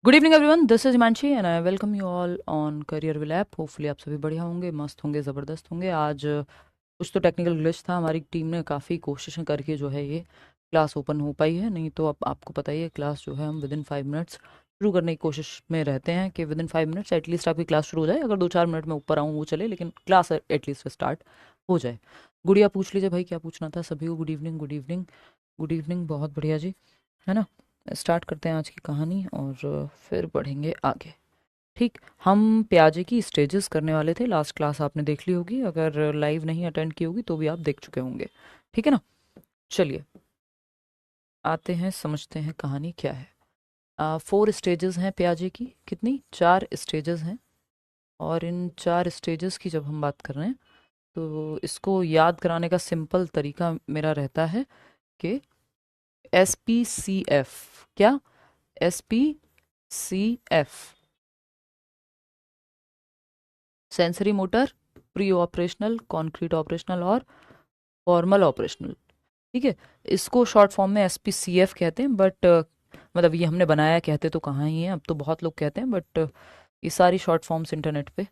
Good evening everyone, this is Himanshi and I welcome you all on career will app. Hopefully आप सभी बढ़िया होंगे, मस्त होंगे, ज़बरदस्त होंगे। आज कुछ तो टेक्निकल ग्लिच था, हमारी टीम ने काफ़ी कोशिशें करके जो है ये क्लास ओपन हो पाई है। नहीं तो अब आपको पता ही है, क्लास जो है हम विद इन 5 मिनट्स शुरू करने की कोशिश में रहते हैं कि विद इन 5 मिनट्स एटलीस्ट आपकी क्लास शुरू हो जाए। अगर 2-4 मिनट में ऊपर आऊँ वो चले, लेकिन क्लास एटलीस्ट स्टार्ट हो जाए। गुड़िया पूछ लीजिए भाई, क्या पूछना था सभी को। Good evening, good evening, good evening. बहुत बढ़िया जी, है ना। स्टार्ट करते हैं आज की कहानी और फिर बढ़ेंगे आगे। ठीक, हम प्याजे की स्टेजेस करने वाले थे। लास्ट क्लास आपने देख ली होगी, अगर लाइव नहीं अटेंड की होगी तो भी आप देख चुके होंगे। ठीक है ना। चलिए आते हैं, समझते हैं कहानी क्या है। 4 स्टेजेस हैं प्याजे की। कितनी? 4 स्टेजेस हैं। और इन 4 स्टेजेस की जब हम बात कर रहे हैं तो इसको याद कराने का सिंपल तरीका मेरा रहता है कि SPCF। क्या? SPCF, sensory motor, pre operational, concrete operational और फॉर्मल ऑपरेशनल। ठीक है, इसको शॉर्ट फॉर्म में SPCF कहते हैं। बट मतलब ये हमने बनाया, कहते तो कहाँ ही है, अब तो बहुत लोग कहते हैं। बट ये सारी शॉर्ट फॉर्म्स इंटरनेट पे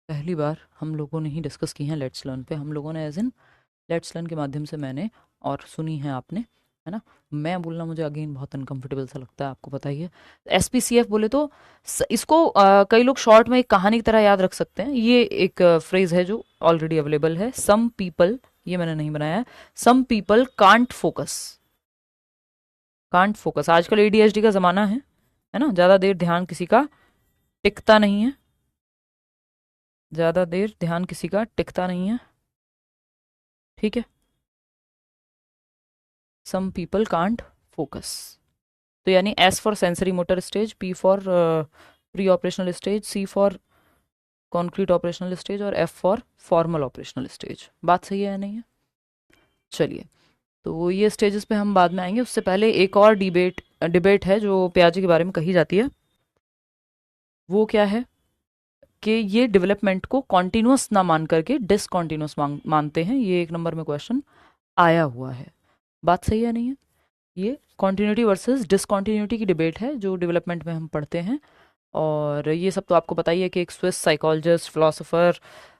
पहली बार हम लोगों ने ही डिस्कस की हैं लेट्स लर्न पे। हम लोगों ने एज इन लेट्स लर्न के माध्यम से मैंने और सुनी है आपने, है ना। मैं बोलना मुझे अगेन बहुत अनकंफर्टेबल सा लगता है, आपको पता ही है। SPCF बोले तो इसको कई लोग शॉर्ट में एक कहानी की तरह याद रख सकते हैं। ये एक फ्रेज है जो ऑलरेडी अवेलेबल है। सम पीपल, ये मैंने नहीं बनाया है। Some people can't focus. Can't focus, आजकल ADHD का ज़माना है ना। ज़्यादा देर ध्यान किसी का टिकता नहीं है। ज़्यादा देर ध्यान किसी का टिकता नहीं है। ठीक है, सम पीपल कांट फोकस। तो यानी S for sensory motor stage, P for pre operational stage, C for concrete operational stage और F for formal operational stage. बात सही है या नहीं है? चलिए, तो ये स्टेजेस पे हम बाद में आएंगे। उससे पहले एक और डिबेट डिबेट है जो प्याजे के बारे में कही जाती है। वो क्या है कि ये डेवलपमेंट को कॉन्टिन्यूस ना मान करके डिसकॉन्टिन्यूस मानते हैं। ये 1 नंबर में क्वेश्चन आया हुआ है। बात सही है नहीं है? ये कॉन्टिन्यूटी वर्सेस डिसकॉन्टिन्यूटी की डिबेट है जो डेवलपमेंट में हम पढ़ते हैं। और ये सब तो आपको पता ही है कि एक स्विस साइकोलॉजिस्ट, फिलोसोफर,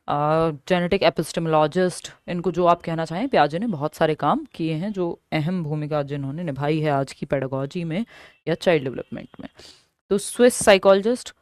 जेनेटिक एपिस्टेमोलॉजिस्ट, इनको जो आप कहना चाहें, प्याजे ने बहुत सारे काम किए हैं जो अहम भूमिका जिन्होंने निभाई है आज की पेडागोजी में या चाइल्ड डेवलपमेंट में। तो स्विस साइकोलॉजिस्ट,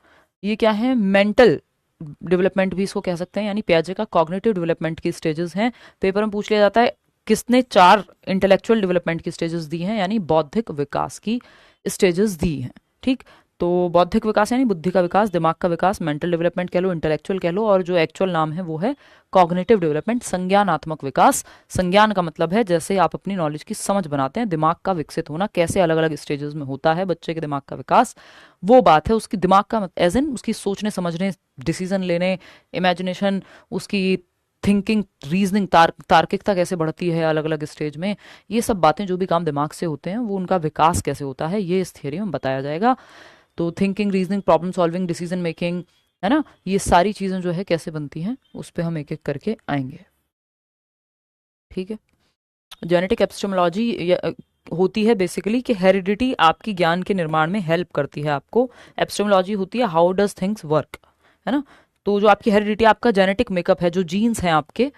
ये क्या है? मेंटल डेवलपमेंट भी इसको कह सकते हैं, यानी प्याजे का कॉग्निटिव डेवलपमेंट की स्टेजेस हैं। पेपर में पूछ लिया जाता है किसने 4 इंटेलेक्चुअल डेवलपमेंट की स्टेजेस दी हैं, यानी बौद्धिक विकास की स्टेजेस दी हैं। ठीक, तो बौद्धिक विकास यानी बुद्धि का विकास, दिमाग का विकास, मेंटल डेवलपमेंट कह लो, इंटेलेक्चुअल कह लो, और जो एक्चुअल नाम है वो है कॉग्निटिव डेवलपमेंट, संज्ञानात्मक विकास। संज्ञान का मतलब है जैसे आप अपनी नॉलेज की समझ बनाते हैं, दिमाग का विकसित होना कैसे अलग अलग स्टेजेस में होता है बच्चे के दिमाग का विकास, वो बात है। उसकी दिमाग का एज इन उसकी सोचने समझने, डिसीजन लेने, इमेजिनेशन, उसकी थिंकिंग, रीजनिंग, तार्किकता कैसे बढ़ती है अलग अलग स्टेज में। ये सब बातें, जो भी काम दिमाग से होते हैं वो उनका विकास कैसे होता है, ये इस थियरी में बताया जाएगा। तो thinking, reasoning, problem solving, decision making, है ना, ये सारी चीज़ें जो है कैसे बनती हैं उस पर हम एक एक करके आएंगे। ठीक है, जेनेटिक एपिस्टेमोलॉजी होती है बेसिकली कि हेरिडिटी आपकी ज्ञान के निर्माण में हेल्प करती है आपको। एपिस्टेमोलॉजी होती है हाउ डज थिंग्स वर्क, है ना। तो जो आपकी हेरिडिटी, आपका जेनेटिक मेकअप है, जो जीन्स हैं आपके,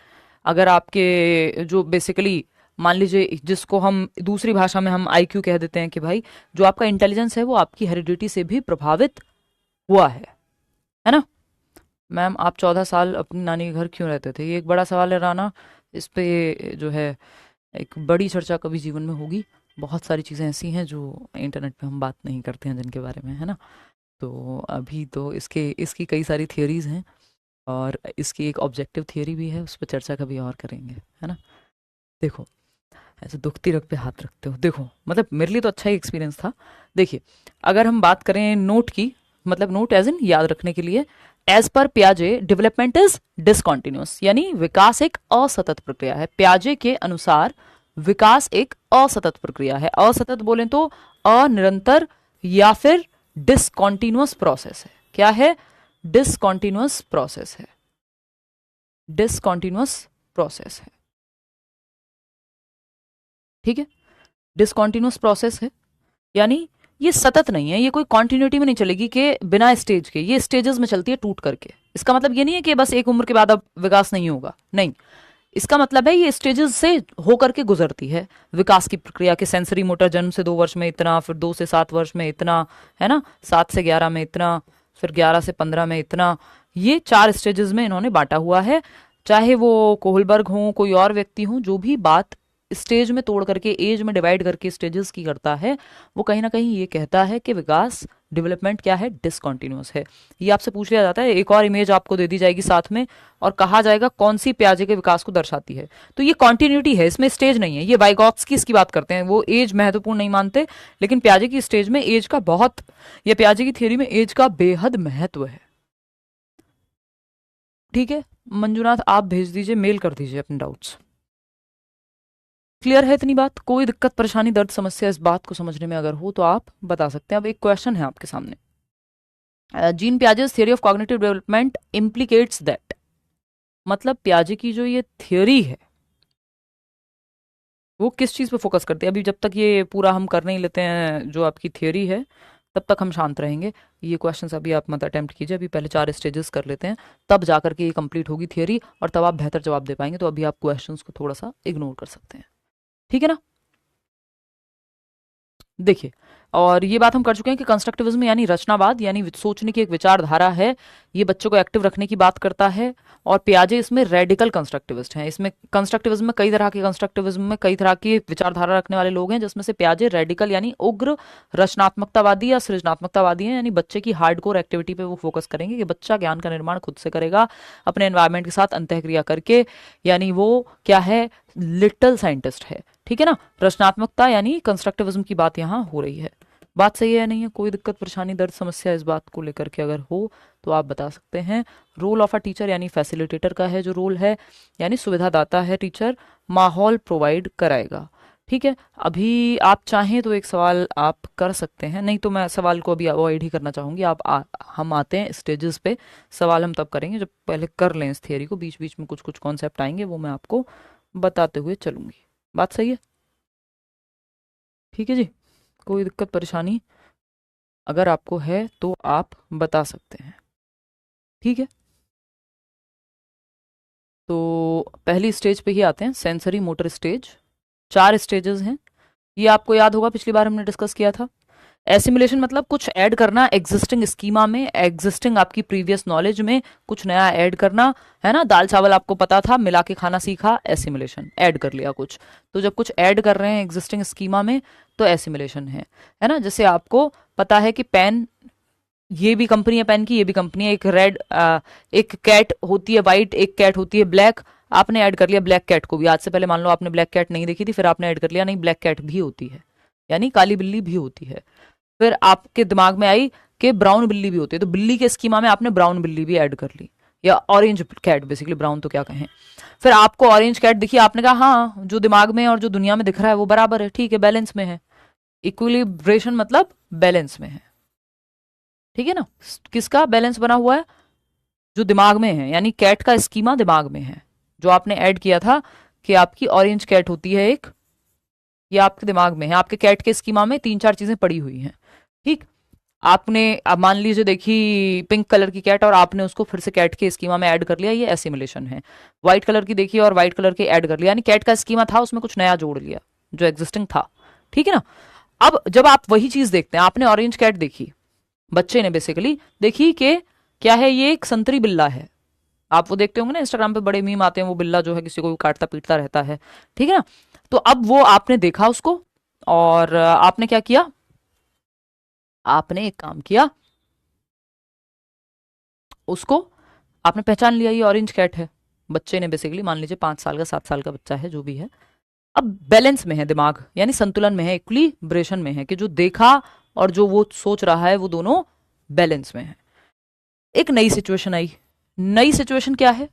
अगर आपके जो बेसिकली, मान लीजिए जिसको हम दूसरी भाषा में हम IQ कह देते हैं कि भाई जो आपका इंटेलिजेंस है वो आपकी हेरिडिटी से भी प्रभावित हुआ है ना। मैम आप 14 साल अपनी नानी के घर क्यों रहते थे? ये एक बड़ा सवाल है राना। इस पे जो है एक बड़ी चर्चा कभी जीवन में होगी। बहुत सारी चीज़ें ऐसी हैं जो इंटरनेट पे हम बात नहीं करते हैं जिनके बारे में, है ना। तो अभी तो इसके इसकी कई सारी थियोरीज हैं और इसकी एक ऑब्जेक्टिव थियोरी भी है, उस पर चर्चा कभी और करेंगे, है ना। देखो, ऐसे दुखती रग पे हाथ रखते हो, देखो मतलब मेरे लिए तो अच्छा ही एक्सपीरियंस था। देखिए, अगर हम बात करें नोट की, मतलब नोट एज इन याद रखने के लिए, as per प्याजे development is discontinuous, यानी विकास एक असतत प्रक्रिया है। प्याजे के अनुसार विकास एक असतत प्रक्रिया है। असतत बोलें तो अनिरंतर या फिर डिसकॉन्टिन्यूस प्रोसेस है। क्या है? डिसकॉन्टिन्यूस प्रोसेस है। डिसकॉन्टिन्यूस प्रोसेस है। ठीक है, डिसकॉन्टिन्यूस प्रोसेस है, यानी ये सतत नहीं है, ये कोई कॉन्टिन्यूटी में नहीं चलेगी कि बिना स्टेज के, ये स्टेजेस में चलती है टूट करके। इसका मतलब ये नहीं है कि बस एक उम्र के बाद अब विकास नहीं होगा, नहीं, इसका मतलब है ये स्टेजेस से होकर के गुजरती है विकास की प्रक्रिया के। सेंसरी मोटर जन्म से 2 वर्ष में इतना, फिर 2 से 7 वर्ष में इतना, है ना, 7 से 11 में इतना, फिर 11 से 15 में इतना, ये 4 स्टेजेस में इन्होंने बांटा हुआ है। चाहे वो कोहलबर्ग हो, कोई और व्यक्ति हो, जो भी बात स्टेज में तोड़ करके, एज में डिवाइड करके स्टेजेस की करता है, वो कहीं ना कहीं ये कहता है कि विकास, डेवलपमेंट क्या है, डिसकॉन्टिन्यूस है। ये आपसे पूछ लिया जाता है, एक और इमेज आपको दे दी जाएगी साथ में, और कहा जाएगा कौन सी प्याजे के विकास को दर्शाती है। तो ये कॉन्टिन्यूटी है, इसमें स्टेज नहीं है। ये वाइगॉत्स्की इसकी बात करते हैं, वो एज महत्वपूर्ण नहीं मानते, लेकिन प्याजे की स्टेज में एज का बहुत, या प्याजे की थियोरी में एज का बेहद महत्व है। ठीक है मंजुनाथ, आप भेज दीजिए, मेल कर दीजिए अपने डाउट्स। क्लियर है इतनी बात? कोई दिक्कत, परेशानी, दर्द, समस्या इस बात को समझने में अगर हो तो आप बता सकते हैं। अब एक क्वेश्चन है आपके सामने, Jean Piaget's theory of cognitive development implicates that, मतलब पियाजे की जो ये थियरी है वो किस चीज पे फोकस करती है? अभी जब तक ये पूरा हम कर नहीं लेते हैं जो आपकी थियरी है, तब तक हम शांत रहेंगे। ये क्वेश्चन अभी आप मत अटेम्प्ट कीजिए, अभी पहले 4 स्टेजेस कर लेते हैं, तब जाकर के ये कंप्लीट होगी थियरी, और तब आप बेहतर जवाब दे पाएंगे। तो अभी आप क्वेश्चंस को थोड़ा सा इग्नोर कर सकते हैं, ठीक है ना? देखिए, और ये बात हम कर चुके हैं कि कंस्ट्रक्टिविज्म यानी रचनावाद, यानी सोचने की एक विचारधारा है, ये बच्चों को एक्टिव रखने की बात करता है। और पियाजे इसमें रेडिकल कंस्ट्रक्टिविस्ट हैं। इसमें कंस्ट्रक्टिविज्म में कई तरह के, कंस्ट्रक्टिविज्म में कई तरह की विचारधारा रखने वाले लोग हैं, जिसमें से पियाजे रेडिकल यानी उग्र रचनात्मकतावादी या सृजनात्मकतावादी हैं, यानी बच्चे की हार्डकोर एक्टिविटी पे वो फोकस करेंगे कि बच्चा ज्ञान का निर्माण खुद से करेगा अपने एनवायरमेंट के साथ अंतःक्रिया करके, यानी वो क्या है, लिटिल साइंटिस्ट है। ठीक है ना? रचनात्मकता यानी कंस्ट्रक्टिविज्म की बात यहाँ हो रही है। बात सही है या नहीं है? कोई दिक्कत, परेशानी, दर्द, समस्या इस बात को लेकर के अगर हो तो आप बता सकते हैं। रोल ऑफ अ टीचर यानी फैसिलिटेटर का है जो रोल है, यानी सुविधादाता है टीचर, माहौल प्रोवाइड कराएगा। ठीक है, अभी आप चाहें तो एक सवाल आप कर सकते हैं, नहीं तो मैं सवाल को अभी अवॉइड ही करना चाहूंगी। हम आते हैं स्टेजेस पे, सवाल हम तब करेंगे जब पहले कर लें इस थियरी को। बीच बीच में कुछ कुछ कॉन्सेप्ट आएंगे, वो मैं आपको बताते हुए चलूंगी। बात सही है? ठीक है जी, कोई दिक्कत, परेशानी अगर आपको है तो आप बता सकते हैं। ठीक है, तो पहली स्टेज पे ही आते हैं, सेंसरी मोटर स्टेज। 4 स्टेजेस हैं, ये आपको याद होगा, पिछली बार हमने डिस्कस किया था। एसिमुलेशन मतलब कुछ ऐड करना एग्जिस्टिंग स्कीमा में, एग्जिस्टिंग आपकी प्रीवियस नॉलेज में कुछ नया ऐड करना, है ना। दाल चावल आपको पता था, मिला के खाना सीखा, एसिमुलेशन, ऐड कर लिया कुछ। तो जब कुछ ऐड कर रहे हैं एग्जिस्टिंग स्कीमा में तो एसिमुलेशन है ना। जैसे आपको पता है कि पेन, ये भी कंपनी है पेन की, ये भी कंपनी है, एक रेड, एक कैट होती है वाइट, एक कैट होती है ब्लैक, आपने ऐड कर लिया ब्लैक कैट को भी। आज से पहले मान लो आपने ब्लैक कैट नहीं देखी थी, फिर आपने ऐड कर लिया, नहीं ब्लैक कैट भी होती है, यानी काली बिल्ली भी होती है। फिर आपके दिमाग में आई कि ब्राउन बिल्ली भी होती है, तो बिल्ली के स्कीमा में आपने ब्राउन बिल्ली भी ऐड कर ली, या ऑरेंज कैट, बेसिकली ब्राउन तो क्या कहें। फिर आपको ऑरेंज कैट दिखी, आपने कहा हाँ, जो दिमाग में और जो दुनिया में दिख रहा है वो बराबर है, ठीक है, बैलेंस में है। इक्विलिब्रेशन मतलब बैलेंस में है, ठीक है ना। किसका बैलेंस बना हुआ है? जो दिमाग में है, यानी कैट का स्कीमा दिमाग में है, जो आपने ऐड किया था कि आपकी ऑरेंज कैट होती है एक, ये आपके दिमाग में है। आपके कैट के स्कीमा में 3-4 चीजें पड़ी हुई हैं, ठीक। आपने, अब मान लीजिए देखी पिंक कलर की कैट और आपने उसको फिर से कैट के स्कीमा में ऐड कर लिया, ये एसिमुलेशन है। व्हाइट कलर की देखी और व्हाइट कलर के ऐड कर लिया, यानी कैट का स्कीमा था, उसमें कुछ नया जोड़ लिया जो एग्जिस्टिंग था, ठीक है ना। अब जब आप वही चीज देखते हैं, आपने ऑरेंज कैट देखी, बच्चे ने बेसिकली देखी कि क्या है, ये एक संतरी बिल्ला है। आप वो देखते होंगे ना इंस्टाग्राम पे, बड़े मीम आते हैं, वो बिल्ला जो है किसी को काटता पीटता रहता है, ठीक है ना। तो अब वो आपने देखा उसको, और आपने क्या किया, आपने एक काम किया, उसको आपने पहचान लिया, ये ऑरेंज कैट है। बच्चे ने बेसिकली, मान लीजिए 5 साल का 7 साल का बच्चा है, जो भी है, अब बैलेंस में है दिमाग, यानी संतुलन में है, इक्विलिब्रेशन में है, कि जो देखा और जो वो सोच रहा है वो दोनों बैलेंस में है। एक नई सिचुएशन आई। नई सिचुएशन क्या है?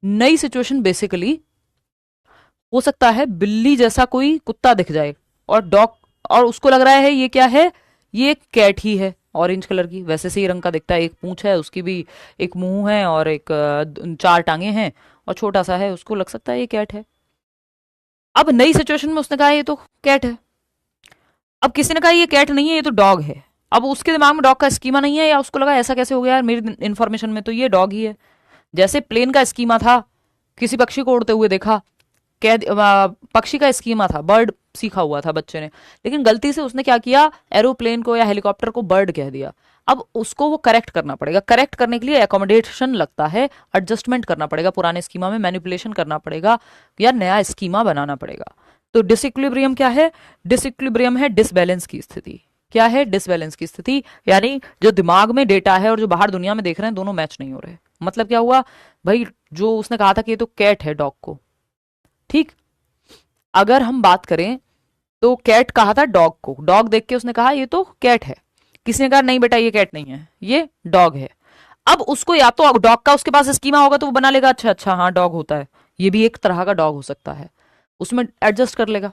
नई सिचुएशन बेसिकली हो सकता है बिल्ली जैसा कोई कुत्ता दिख जाए, और डॉग, और उसको लग रहा है ये क्या है, ये एक कैट ही है, ऑरेंज कलर की, वैसे से ही रंग का दिखता है, एक पूंछ है उसकी भी, एक मुंह है, और एक 4 टांगे हैं, और छोटा सा है, उसको लग सकता है ये कैट है। अब नई सिचुएशन में उसने कहा ये तो कैट है। अब किसी ने कहा ये कैट नहीं है, ये तो डॉग है। अब उसके दिमाग में डॉग का स्कीमा नहीं है, या उसको लगा ऐसा कैसे हो गया यार, मेरी इन्फॉर्मेशन में तो ये डॉग ही है। जैसे प्लेन का स्कीमा था, किसी पक्षी को उड़ते हुए देखा, पक्षी का स्कीमा था, बर्ड सीखा हुआ था बच्चे ने, लेकिन गलती से उसने क्या किया, एरोप्लेन को या हेलीकॉप्टर को बर्ड कह दिया। अब उसको वो करेक्ट करना पड़ेगा। करेक्ट करने के लिए एकोमोडेशन लगता है, एडजस्टमेंट करना पड़ेगा, पुराने स्कीमा में मैनिपुलेशन करना पड़ेगा, या नया स्कीमा बनाना पड़ेगा। तो डिसइक्विलिब्रियम क्या है? डिसइक्विलिब्रियम है डिसबैलेंस की स्थिति। क्या है? डिसबैलेंस की स्थिति, यानी जो दिमाग में डेटा है और जो बाहर दुनिया में देख रहे हैं दोनों मैच नहीं हो रहे। मतलब क्या हुआ भाई, जो उसने कहा था कि ये तो कैट है डॉग को, ठीक, अगर हम बात करें तो कैट कहा था डॉग को, डॉग देख के उसने कहा ये तो कैट है, किसी ने कहा नहीं बेटा ये कैट नहीं है, ये डॉग है। अब उसको या तो डॉग का उसके पास स्कीमा होगा तो वो बना लेगा अच्छा अच्छा हाँ डॉग होता है, ये भी एक तरह का डॉग हो सकता है, उसमें एडजस्ट कर लेगा।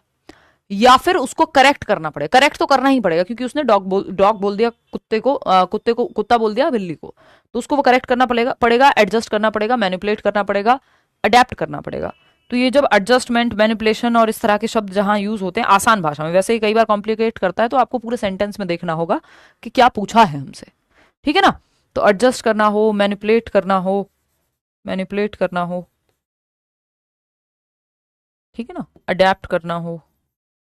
या फिर उसको करेक्ट करना पड़ेगा, करेक्ट तो करना ही पड़ेगा क्योंकि उसने डॉग बोल दिया कुत्ते को, कुत्ता बोल दिया बिल्ली को, तो उसको वो करेक्ट करना पड़ेगा, एडजस्ट करना पड़ेगा, मैनिपुलेट करना पड़ेगा, अडेप्ट करना पड़ेगा। तो ये जब एडजस्टमेंट, मैनिपुलेशन और इस तरह के शब्द जहां यूज होते हैं आसान भाषा में, वैसे ही कई बार कॉम्प्लिकेट करता है, तो आपको पूरे सेंटेंस में देखना होगा कि क्या पूछा है हमसे, ठीक है ना। तो एडजस्ट करना हो, मैनिपुलेट करना हो, मैनिपुलेट करना हो, ठीक है ना, अडेप्ट करना हो,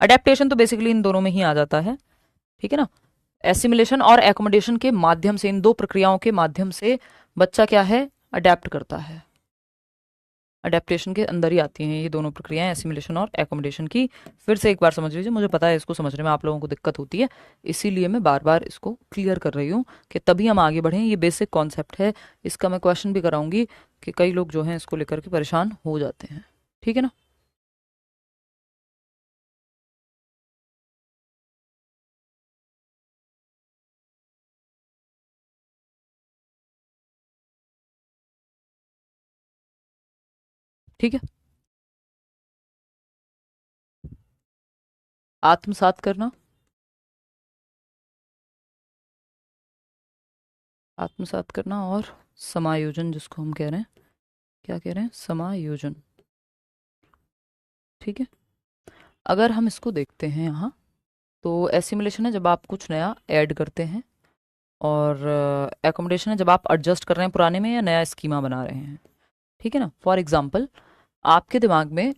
अडेप्टेशन तो बेसिकली इन दोनों में ही आ जाता है, ठीक है ना। एसिमिलेशन और एकोमोडेशन के माध्यम से, इन दो प्रक्रियाओं के माध्यम से बच्चा क्या है, अडेप्ट करता है। अडेप्टेशन के अंदर ही आती हैं ये दोनों प्रक्रियाएं, एसिमिलेशन और एकोमोडेशन की। फिर से एक बार समझ लीजिए, मुझे पता है इसको समझने में आप लोगों को दिक्कत होती है, इसीलिए मैं बार बार इसको क्लियर कर रही हूँ कि तभी हम आगे बढ़ें। ये बेसिक कॉन्सेप्ट है, इसका मैं क्वेश्चन भी कराऊंगी कि कई लोग जो हैं इसको लेकर के परेशान हो जाते हैं, ठीक है ना। ठीक है, आत्मसात करना, आत्मसात करना और समायोजन, जिसको हम कह रहे हैं, क्या कह रहे हैं, समायोजन, ठीक है। अगर हम इसको देखते हैं यहाँ, तो एसिमुलेशन है जब आप कुछ नया ऐड करते हैं, और एकोमोडेशन है जब आप एडजस्ट कर रहे हैं पुराने में या नया स्कीमा बना रहे हैं, ठीक है ना। फॉर एग्जाम्पल, आपके दिमाग में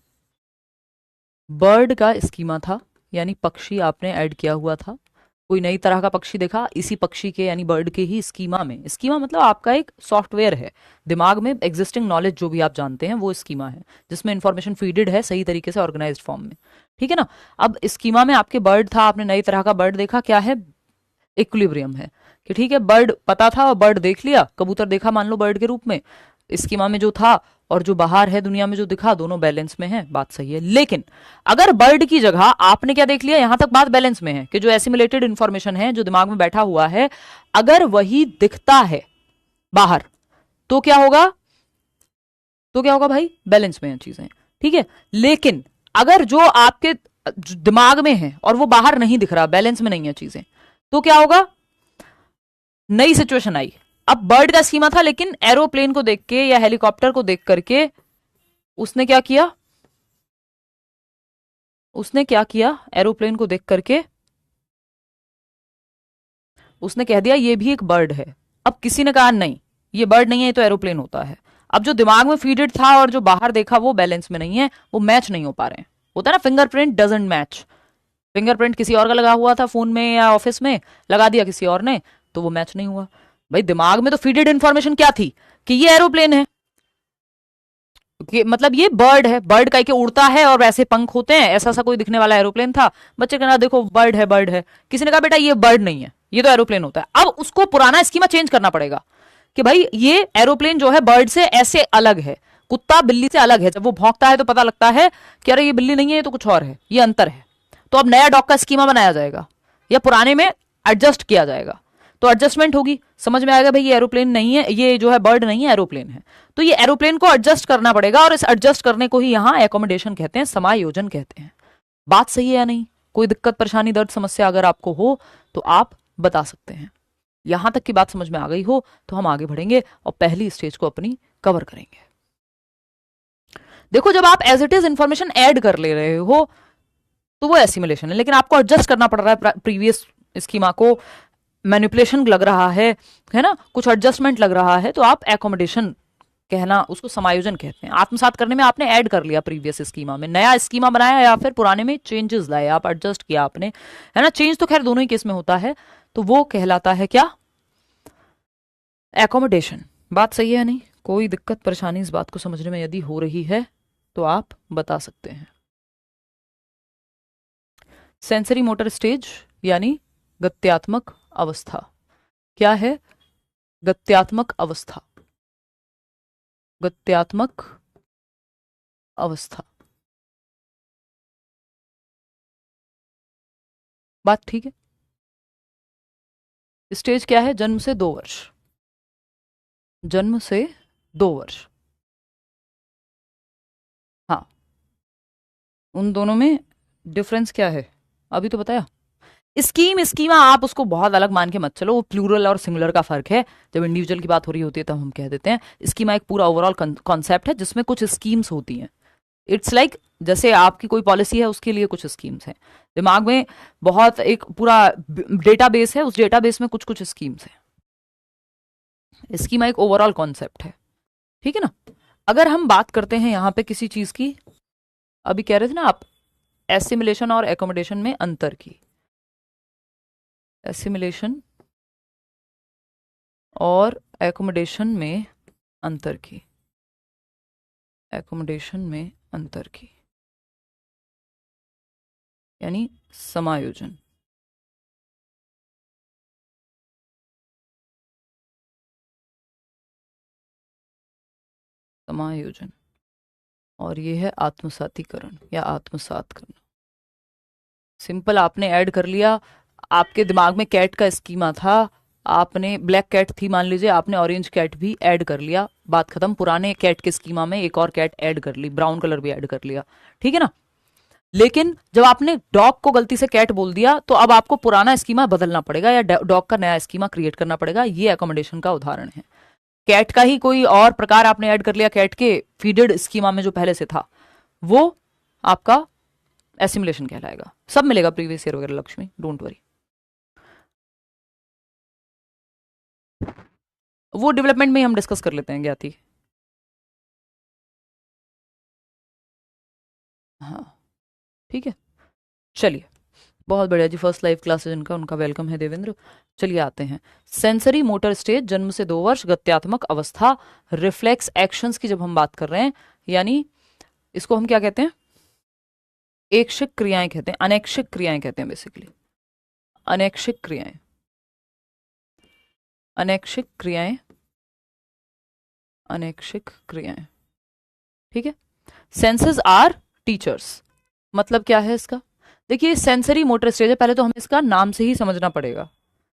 बर्ड का स्कीमा था, यानी पक्षी आपने ऐड किया हुआ था, कोई नई तरह का पक्षी देखा, इसी पक्षी के यानी बर्ड के ही स्कीमा में, स्कीमा मतलब आपका एक सॉफ्टवेयर है, दिमाग में एग्जिस्टिंग नॉलेज जो भी आप जानते हैं वो स्कीमा है, जिसमें इंफॉर्मेशन फीडेड है सही तरीके से ऑर्गेनाइज्ड फॉर्म में, ठीक है ना। अब स्कीमा में आपके बर्ड था, आपने नई तरह का बर्ड देखा, क्या है, इक्विलिब्रियम है, कि ठीक है बर्ड पता था और बर्ड देख लिया, कबूतर देखा मान लो बर्ड के रूप में, स्कीमा में जो था और जो बाहर है दुनिया में जो दिखा, दोनों बैलेंस में है, बात सही है। लेकिन अगर बर्ड की जगह आपने क्या देख लिया, यहां तक बात बैलेंस में है कि जो एसिमुलेटेड इंफॉर्मेशन है जो दिमाग में बैठा हुआ है, अगर वही दिखता है बाहर, तो क्या होगा, तो क्या होगा भाई, बैलेंस में है चीजें, ठीक है। लेकिन अगर जो आपके दिमाग में है और वो बाहर नहीं दिख रहा, बैलेंस में नहीं है चीजें, तो क्या होगा, नई सिचुएशन आई। अब बर्ड का स्कीमा था, लेकिन एरोप्लेन को देख के या हेलीकॉप्टर को देख करके उसने क्या किया, उसने क्या किया, एरोप्लेन को देख करके उसने कह दिया ये भी एक बर्ड है। अब किसी ने कहा नहीं ये बर्ड नहीं है, ये तो एरोप्लेन होता है। अब जो दिमाग में फीडेड था और जो बाहर देखा वो बैलेंस में नहीं है, वो मैच नहीं हो पा रहे हैं। होता है ना, फिंगरप्रिंट डजंट मैच, फिंगरप्रिंट किसी और का लगा हुआ था फोन में या ऑफिस में, लगा दिया किसी और ने, तो वो मैच नहीं हुआ। भाई दिमाग में तो फीडेड इंफॉर्मेशन क्या थी कि ये एरोप्लेन है, कि मतलब ये बर्ड है, बर्ड का के उड़ता है और वैसे पंख होते हैं, ऐसा सा कोई दिखने वाला एरोप्लेन था। बच्चे कहना देखो बर्ड है, बर्ड है। किसी ने कहा बेटा ये बर्ड नहीं है, ये तो एरोप्लेन होता है। अब उसको पुराना स्कीमा चेंज करना पड़ेगा कि भाई ये एरोप्लेन जो है बर्ड से ऐसे अलग है, कुत्ता बिल्ली से अलग है, जब वो भौंकता है तो पता लगता है कि अरे ये बिल्ली नहीं है, ये तो कुछ और है, ये अंतर है। तो अब नया डॉग का स्कीमा बनाया जाएगा या पुराने में एडजस्ट किया जाएगा, तो एडजस्टमेंट होगी, समझ में आएगा भाई ये एरोप्लेन नहीं है, ये जो है बर्ड नहीं है, एरोप्लेन है। तो ये एरोप्लेन को एडजस्ट करना पड़ेगा, और इस एडजस्ट करने को ही यहां एकोमोडेशन कहते हैं, समायोजन कहते हैं। बात सही है या नहीं? कोई दिक्कत परेशानी दर्द समस्या अगर आपको हो तो आप बता सकते हैं। यहां तक की बात समझ में आ गई हो तो हम आगे बढ़ेंगे और पहली स्टेज को अपनी कवर करेंगे। देखो जब आप as it is information add कर ले रहे हो तो वो एसिमुलेशन है, लेकिन आपको एडजस्ट करना पड़ रहा है प्रीवियस स्कीमा को, मैनिपुलेशन लग रहा है ना, कुछ एडजस्टमेंट लग रहा है, तो आप एकोमोडेशन कहना, उसको समायोजन कहते हैं। आत्मसात करने में आपने ऐड कर लिया प्रीवियस स्कीमा में, नया स्कीमा बनाया, या फिर पुराने में चेंजेस लाए, आप एडजस्ट किया आपने, है ना। चेंज तो खैर दोनों ही केस में होता है, तो वो कहलाता है क्या, एकोमोडेशन। बात सही है नहीं? कोई दिक्कत परेशानी इस बात को समझने में यदि हो रही है तो आप बता सकते हैं। सेंसरी मोटर स्टेज यानी गत्यात्मक अवस्था। क्या है? गत्यात्मक अवस्था। गत्यात्मक अवस्था। बात ठीक है? स्टेज क्या है? जन्म से 2 वर्ष। जन्म से 2 वर्ष। हाँ, उन दोनों में डिफरेंस क्या है अभी तो बताया। स्कीम स्कीमा आप उसको बहुत अलग मान के मत चलो, वो प्लूरल और सिंगुलर का फर्क है। जब इंडिविजुअल की बात हो रही होती है तब हम कह देते हैं। स्कीमा एक पूरा ओवरऑल कॉन्सेप्ट है जिसमें कुछ स्कीम्स होती हैं। इट्स लाइक जैसे आपकी कोई पॉलिसी है, उसके लिए कुछ स्कीम्स हैं। दिमाग में बहुत एक पूरा डेटाबेस है, उस डेटाबेस में कुछ कुछ स्कीम्स हैं। स्कीमा एक ओवरऑल कॉन्सेप्ट है, ठीक है ना। अगर हम बात करते हैं यहाँ पे किसी चीज की, अभी कह रहे थे ना आप एसिमिलेशन और एकोमोडेशन में अंतर की। एसिमिलेशन और एकोमोडेशन में अंतर की। एकोमोडेशन में अंतर की यानी समायोजन। समायोजन। और ये है आत्मसातीकरण या आत्मसात करना। सिंपल, आपने ऐड कर लिया। आपके दिमाग में कैट का स्कीमा था, आपने ब्लैक कैट थी मान लीजिए, आपने ऑरेंज कैट भी ऐड कर लिया, बात खत्म। पुराने कैट के स्कीमा में एक और कैट ऐड कर ली, ब्राउन कलर भी ऐड कर लिया, ठीक है ना। लेकिन जब आपने डॉग को गलती से कैट बोल दिया तो अब आपको पुराना स्कीमा बदलना पड़ेगा या डॉग का नया स्कीमा क्रिएट करना पड़ेगा। ये एकोमोडेशन का उदाहरण है। कैट का ही कोई और प्रकार आपने ऐड कर लिया कैट के फीडेड स्कीमा में जो पहले से था, वो आपका एसिमुलेशन कहलाएगा। सब मिलेगा प्रीवियस ईयर वगैरह, लक्ष्मी, डोंट वरी। वो डेवलपमेंट में ही हम डिस्कस कर लेते हैं ज्ञाति। हाँ, ठीक है, चलिए। बहुत बढ़िया जी, फर्स्ट लाइव क्लास है जिनका, उनका वेलकम है देवेंद्र। चलिए आते हैं। सेंसरी मोटर स्टेज, जन्म से 2 वर्ष, गत्यात्मक अवस्था। रिफ्लेक्स एक्शंस की जब हम बात कर रहे हैं, यानी इसको हम क्या कहते हैं? ऐच्छिक क्रियाएं कहते हैं, अनैच्छिक क्रियाएं कहते हैं बेसिकली। अनैच्छिक क्रियाएं। अनैच्छिक क्रियाएं। अनैच्छिक क्रियाएं, ठीक है। Senses are teachers. मतलब क्या है इसका? देखिए, सेंसरी मोटर स्टेज है, पहले तो हमें इसका नाम से ही समझना पड़ेगा।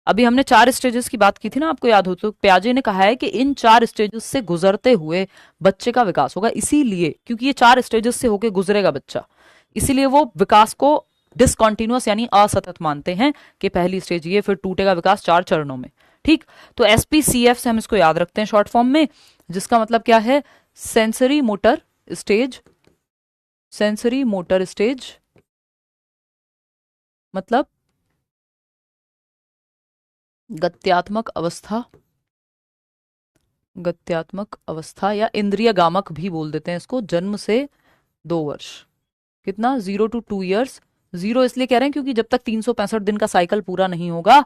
अभी हमने 4 स्टेजेस की बात की थी ना, आपको याद हो तो प्याजे ने कहा है कि इन 4 स्टेजेस से गुजरते हुए बच्चे का विकास होगा। इसीलिए, क्योंकि ये 4 स्टेजेस से होके गुजरेगा बच्चा, इसीलिए वो विकास को डिसकॉन्टिन्यूअस यानी असतत मानते हैं कि पहली स्टेज ये, फिर टूटेगा विकास 4 चरणों में, ठीक। तो SPCF से हम इसको याद रखते हैं शॉर्ट फॉर्म में, जिसका मतलब क्या है? Sensory motor stage. Sensory motor stage मतलब गत्यात्मक अवस्था। गत्यात्मक अवस्था या इंद्रिय गामक भी बोल देते हैं इसको, जन्म से 2 वर्ष। कितना? 0 to 2 years। 0 इसलिए कह रहे हैं क्योंकि जब तक 365 दिन का साइकिल पूरा नहीं होगा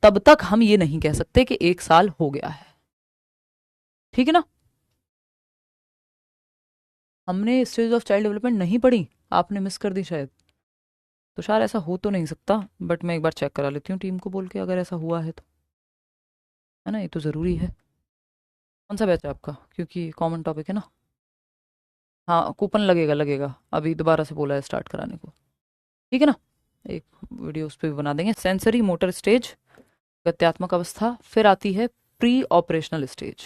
तब तक हम ये नहीं कह सकते कि 1 साल हो गया है, ठीक है ना। हमने स्टेज ऑफ चाइल्ड डेवलपमेंट नहीं पढ़ी, आपने मिस कर दी शायद। तो शायद ऐसा हो तो नहीं सकता, बट मैं एक बार चेक करा लेती हूँ टीम को बोल के, अगर ऐसा हुआ है तो, है ना, ये तो ज़रूरी है। कौन सा बैच है आपका? क्योंकि कॉमन टॉपिक है ना। हाँ, कूपन लगेगा लगेगा, अभी दोबारा से बोला है स्टार्ट कराने को, ठीक है ना। एक वीडियो उस पर भी बना देंगे। सेंसरी मोटर स्टेज, गत्यात्मक अवस्था। फिर आती है pre operational stage.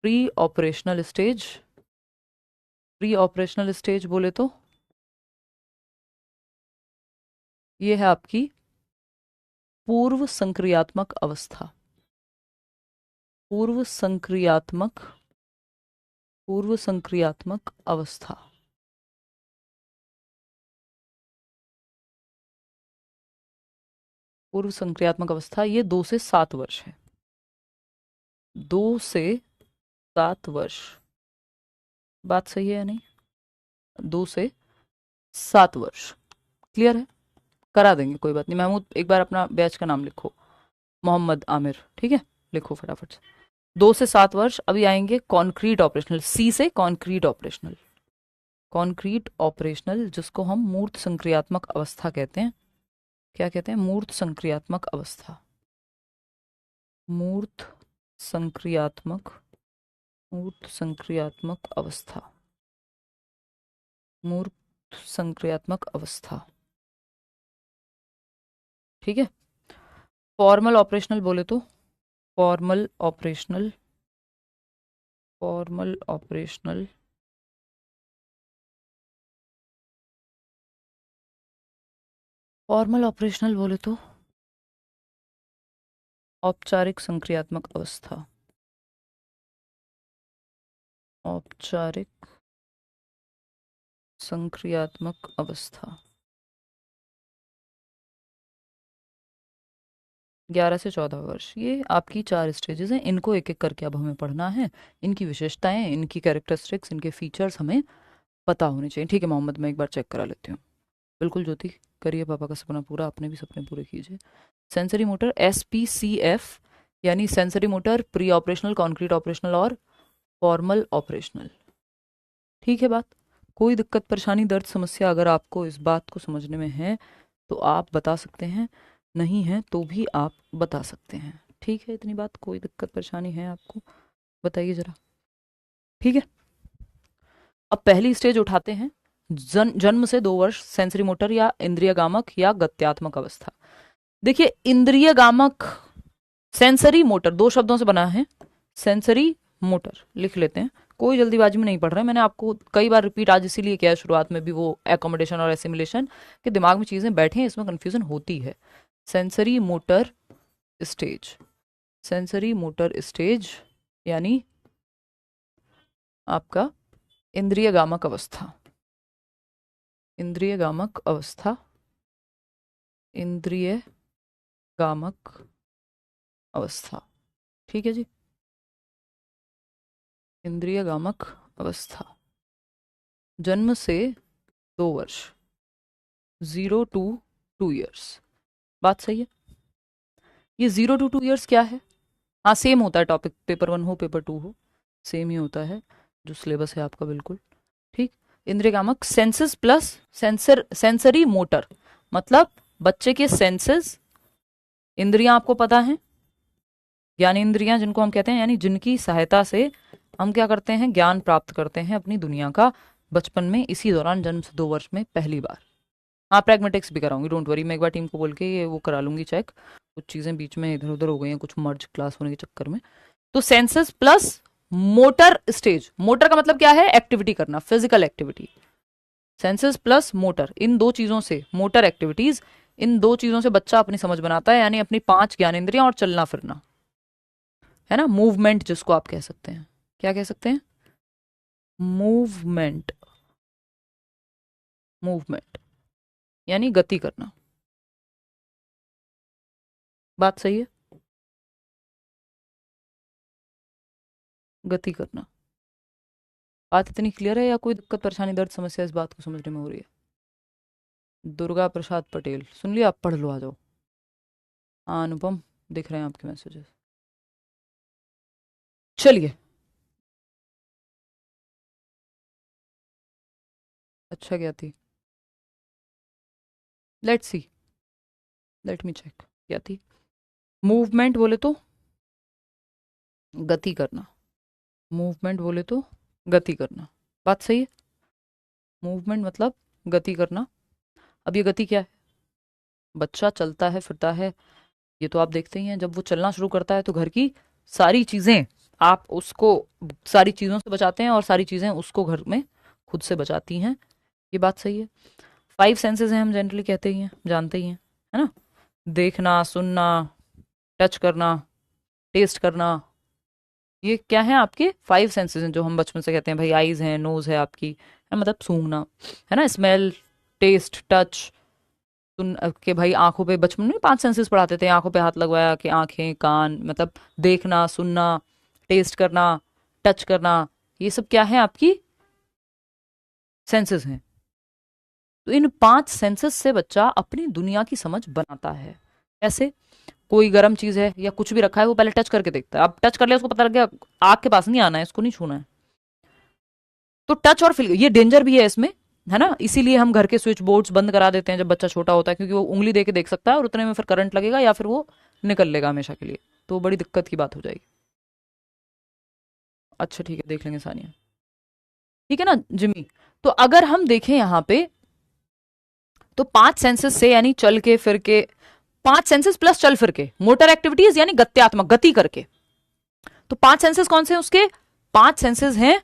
Pre operational stage. Pre operational stage बोले तो ये है आपकी पूर्व संक्रियात्मक अवस्था। पूर्व संक्रियात्मक। पूर्व संक्रियात्मक अवस्था। पूर्व संक्रियात्मक अवस्था ये 2 से 7 वर्ष है। 2 से 7 वर्ष, बात सही है या नहीं? 2 से 7 वर्ष, क्लियर है? करा देंगे, कोई बात नहीं। महमूद एक बार अपना बैच का नाम लिखो, मोहम्मद आमिर, ठीक है, लिखो फटाफट से। 2 से 7 वर्ष। अभी आएंगे कॉन्क्रीट ऑपरेशनल, सी से कॉन्क्रीट ऑपरेशनल। कॉन्क्रीट ऑपरेशनल जिसको हम मूर्त संक्रियात्मक अवस्था कहते हैं। क्या कहते हैं? मूर्त संक्रियात्मक अवस्था। मूर्त संक्रियात्मक, मूर्त संक्रियात्मक अवस्था, मूर्त संक्रियात्मक अवस्था, ठीक है। फॉर्मल ऑपरेशनल बोले तो, formal operational, formal operational, formal operational बोले तो औपचारिक संक्रियात्मक अवस्था, औपचारिक संक्रियात्मक अवस्था। 11 से 14 वर्ष, ये आपकी 4 स्टेजेस हैं। इनको एक एक करके अब हमें पढ़ना है। इनकी विशेषताएं, इनकी कैरेक्टरिस्टिक्स, इनके फीचर्स हमें पता होने चाहिए, ठीक है। मोहम्मद मैं एक बार चेक करा लेती हूँ। बिल्कुल ज्योति, करिए पापा का सपना पूरा, अपने भी सपने पूरे कीजिए। सेंसरी मोटर, SPCF यानी sensory motor, pre operational, concrete operational और फॉर्मल ऑपरेशनल, ठीक है बात। कोई दिक्कत परेशानी दर्द समस्या अगर आपको इस बात को समझने में है तो आप बता सकते हैं, नहीं है तो भी आप बता सकते हैं, ठीक है। इतनी बात, कोई दिक्कत परेशानी है आपको बताइए जरा, ठीक है। अब पहली स्टेज उठाते हैं, जन्म से 2 वर्ष, सेंसरी मोटर या इंद्रियगामक या गत्यात्मक अवस्था। देखिए इंद्रियगामक, सेंसरी मोटर 2 शब्दों से बना है। सेंसरी मोटर लिख लेते हैं, कोई जल्दीबाजी में नहीं पढ़ रहे हैं। मैंने आपको कई बार रिपीट आज इसीलिए किया है शुरुआत में भी, वो एकोमोडेशन और एसिमुलेशन के दिमाग में चीजें बैठे हैं, इसमें कंफ्यूजन होती है। Sensory motor stage, sensory motor stage यानी आपका इंद्रियगामक अवस्था, इंद्रियगामक अवस्था, इंद्रियगामक अवस्था, ठीक है जी। इंद्रियगामक अवस्था, जन्म से 2 वर्ष, 0 to 2 years, बात सही है। ये 0 to 2 years क्या है? हाँ सेम होता है टॉपिक, पेपर 1 हो पेपर 2 हो, सेम ही होता है जो सिलेबस है आपका, बिल्कुल ठीक। इंद्रियगामक, सेंसेस प्लस सेंसरी मोटर, मतलब बच्चे के सेंसेस, इंद्रियां आपको पता है, ज्ञान इंद्रियां जिनको हम कहते हैं, यानी जिनकी सहायता से हम क्या करते हैं, ज्ञान प्राप्त करते हैं अपनी दुनिया का, बचपन में, इसी दौरान जन्म से 2 वर्ष में पहली बार। हाँ प्रैग्मेटिक्स भी कराऊंगी, डोंट वरी, मैं एक बार टीम को बोल के ये वो करा लूंगी चेक, कुछ चीज़ें बीच में इधर उधर हो गई हैं कुछ मर्ज क्लास होने के चक्कर में। तो senses plus motor stage, motor का मतलब क्या है? एक्टिविटी करना, physical activity. Senses plus motor, इन 2 चीज़ों से, मोटर एक्टिविटीज, इन 2 चीज़ों से बच्चा अपनी समझ बनाता है, यानी अपनी 5 ज्ञानेंद्रियां और चलना फिरना, है ना, मूवमेंट जिसको आप कह सकते हैं। क्या कह सकते हैं? मूवमेंट, मूवमेंट यानी गति करना, बात सही है, गति करना। बात इतनी क्लियर है या कोई दिक्कत परेशानी दर्द समस्या इस बात को समझने में हो रही है? दुर्गा प्रसाद पटेल, सुन लिया, आप पढ़ लो, आ जाओ। हाँ अनुपम, दिख रहे हैं आपके मैसेजेस, चलिए। अच्छा क्या थी? Let's see, let me check, क्या थी? मूवमेंट बोले तो गति करना, मूवमेंट बोले तो गति करना, बात सही है। मूवमेंट मतलब गति करना। अब ये गति क्या है? बच्चा चलता है फिरता है, ये तो आप देखते ही हैं, जब वो चलना शुरू करता है तो घर की सारी चीजें आप उसको सारी चीजों से बचाते हैं और सारी चीजें उसको घर में खुद से बचाती हैं, ये बात सही है। 5 सेंसेस हैं, हम जनरली कहते ही हैं, जानते ही हैं, है ना, देखना, सुनना, टच करना, टेस्ट करना, ये क्या है आपके 5 सेंसेस हैं जो हम बचपन से कहते हैं भाई, आईज है, नोज है आपकी, है मतलब सूंघना, है ना, स्मेल, टेस्ट, टच, सुन के भाई आंखों पे, बचपन में 5 सेंसेस पढ़ाते थे, आंखों पे हाथ लगवाया कि आंखें, कान, मतलब देखना, सुनना, टेस्ट करना, टच करना, ये सब क्या है आपकी सेंसेस हैं। तो इन 5 सेंसेस से बच्चा अपनी दुनिया की समझ बनाता है। ऐसे कोई गर्म चीज है या कुछ भी रखा है, वो पहले टच करके देखता है। अब टच कर लिया, उसको पता लग गया आग के पास नहीं आना है, इसको नहीं छूना है। तो टच और फील, ये डेंजर भी है इसमें, है ना। इसीलिए हम घर के स्विच बोर्ड्स बंद करा देते हैं जब बच्चा छोटा होता है, क्योंकि वो उंगली दे के देख सकता है और उतने में फिर करंट लगेगा या फिर वो निकल लेगा हमेशा के लिए, तो बड़ी दिक्कत की बात हो जाएगी। अच्छा ठीक है, देख लेंगे सानिया, ठीक है ना जिमी। तो अगर हम देखें यहाँ पे, तो 5 सेंसेस से यानी चल के फिर के, 5 सेंसेस प्लस चल फिर के, मोटर एक्टिविटीज यानी गत्यात्मक, गति करके। तो 5 सेंसेस कौन से हैं उसके? 5 सेंसेस हैं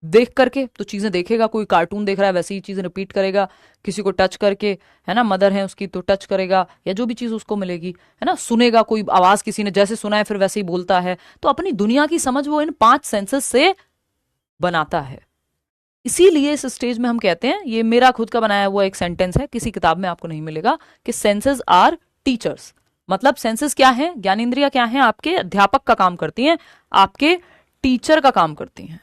देख करके, तो चीजें देखेगा, कोई कार्टून देख रहा है वैसे ही चीजें रिपीट करेगा, किसी को टच करके, है ना, मदर है उसकी तो टच करेगा या जो भी चीज उसको मिलेगी, है ना, सुनेगा कोई आवाज किसी ने जैसे सुना है फिर वैसे ही बोलता है। तो अपनी दुनिया की समझ वो इन 5 सेंसेस से बनाता है। इसीलिए इस स्टेज में हम कहते हैं, ये मेरा खुद का बनाया हुआ एक सेंटेंस है, किसी किताब में आपको नहीं मिलेगा, कि सेंसेस आर टीचर्स। मतलब सेंसेस क्या है, ज्ञानेंद्रिया क्या है, आपके अध्यापक का काम करती हैं, आपके टीचर का काम करती हैं।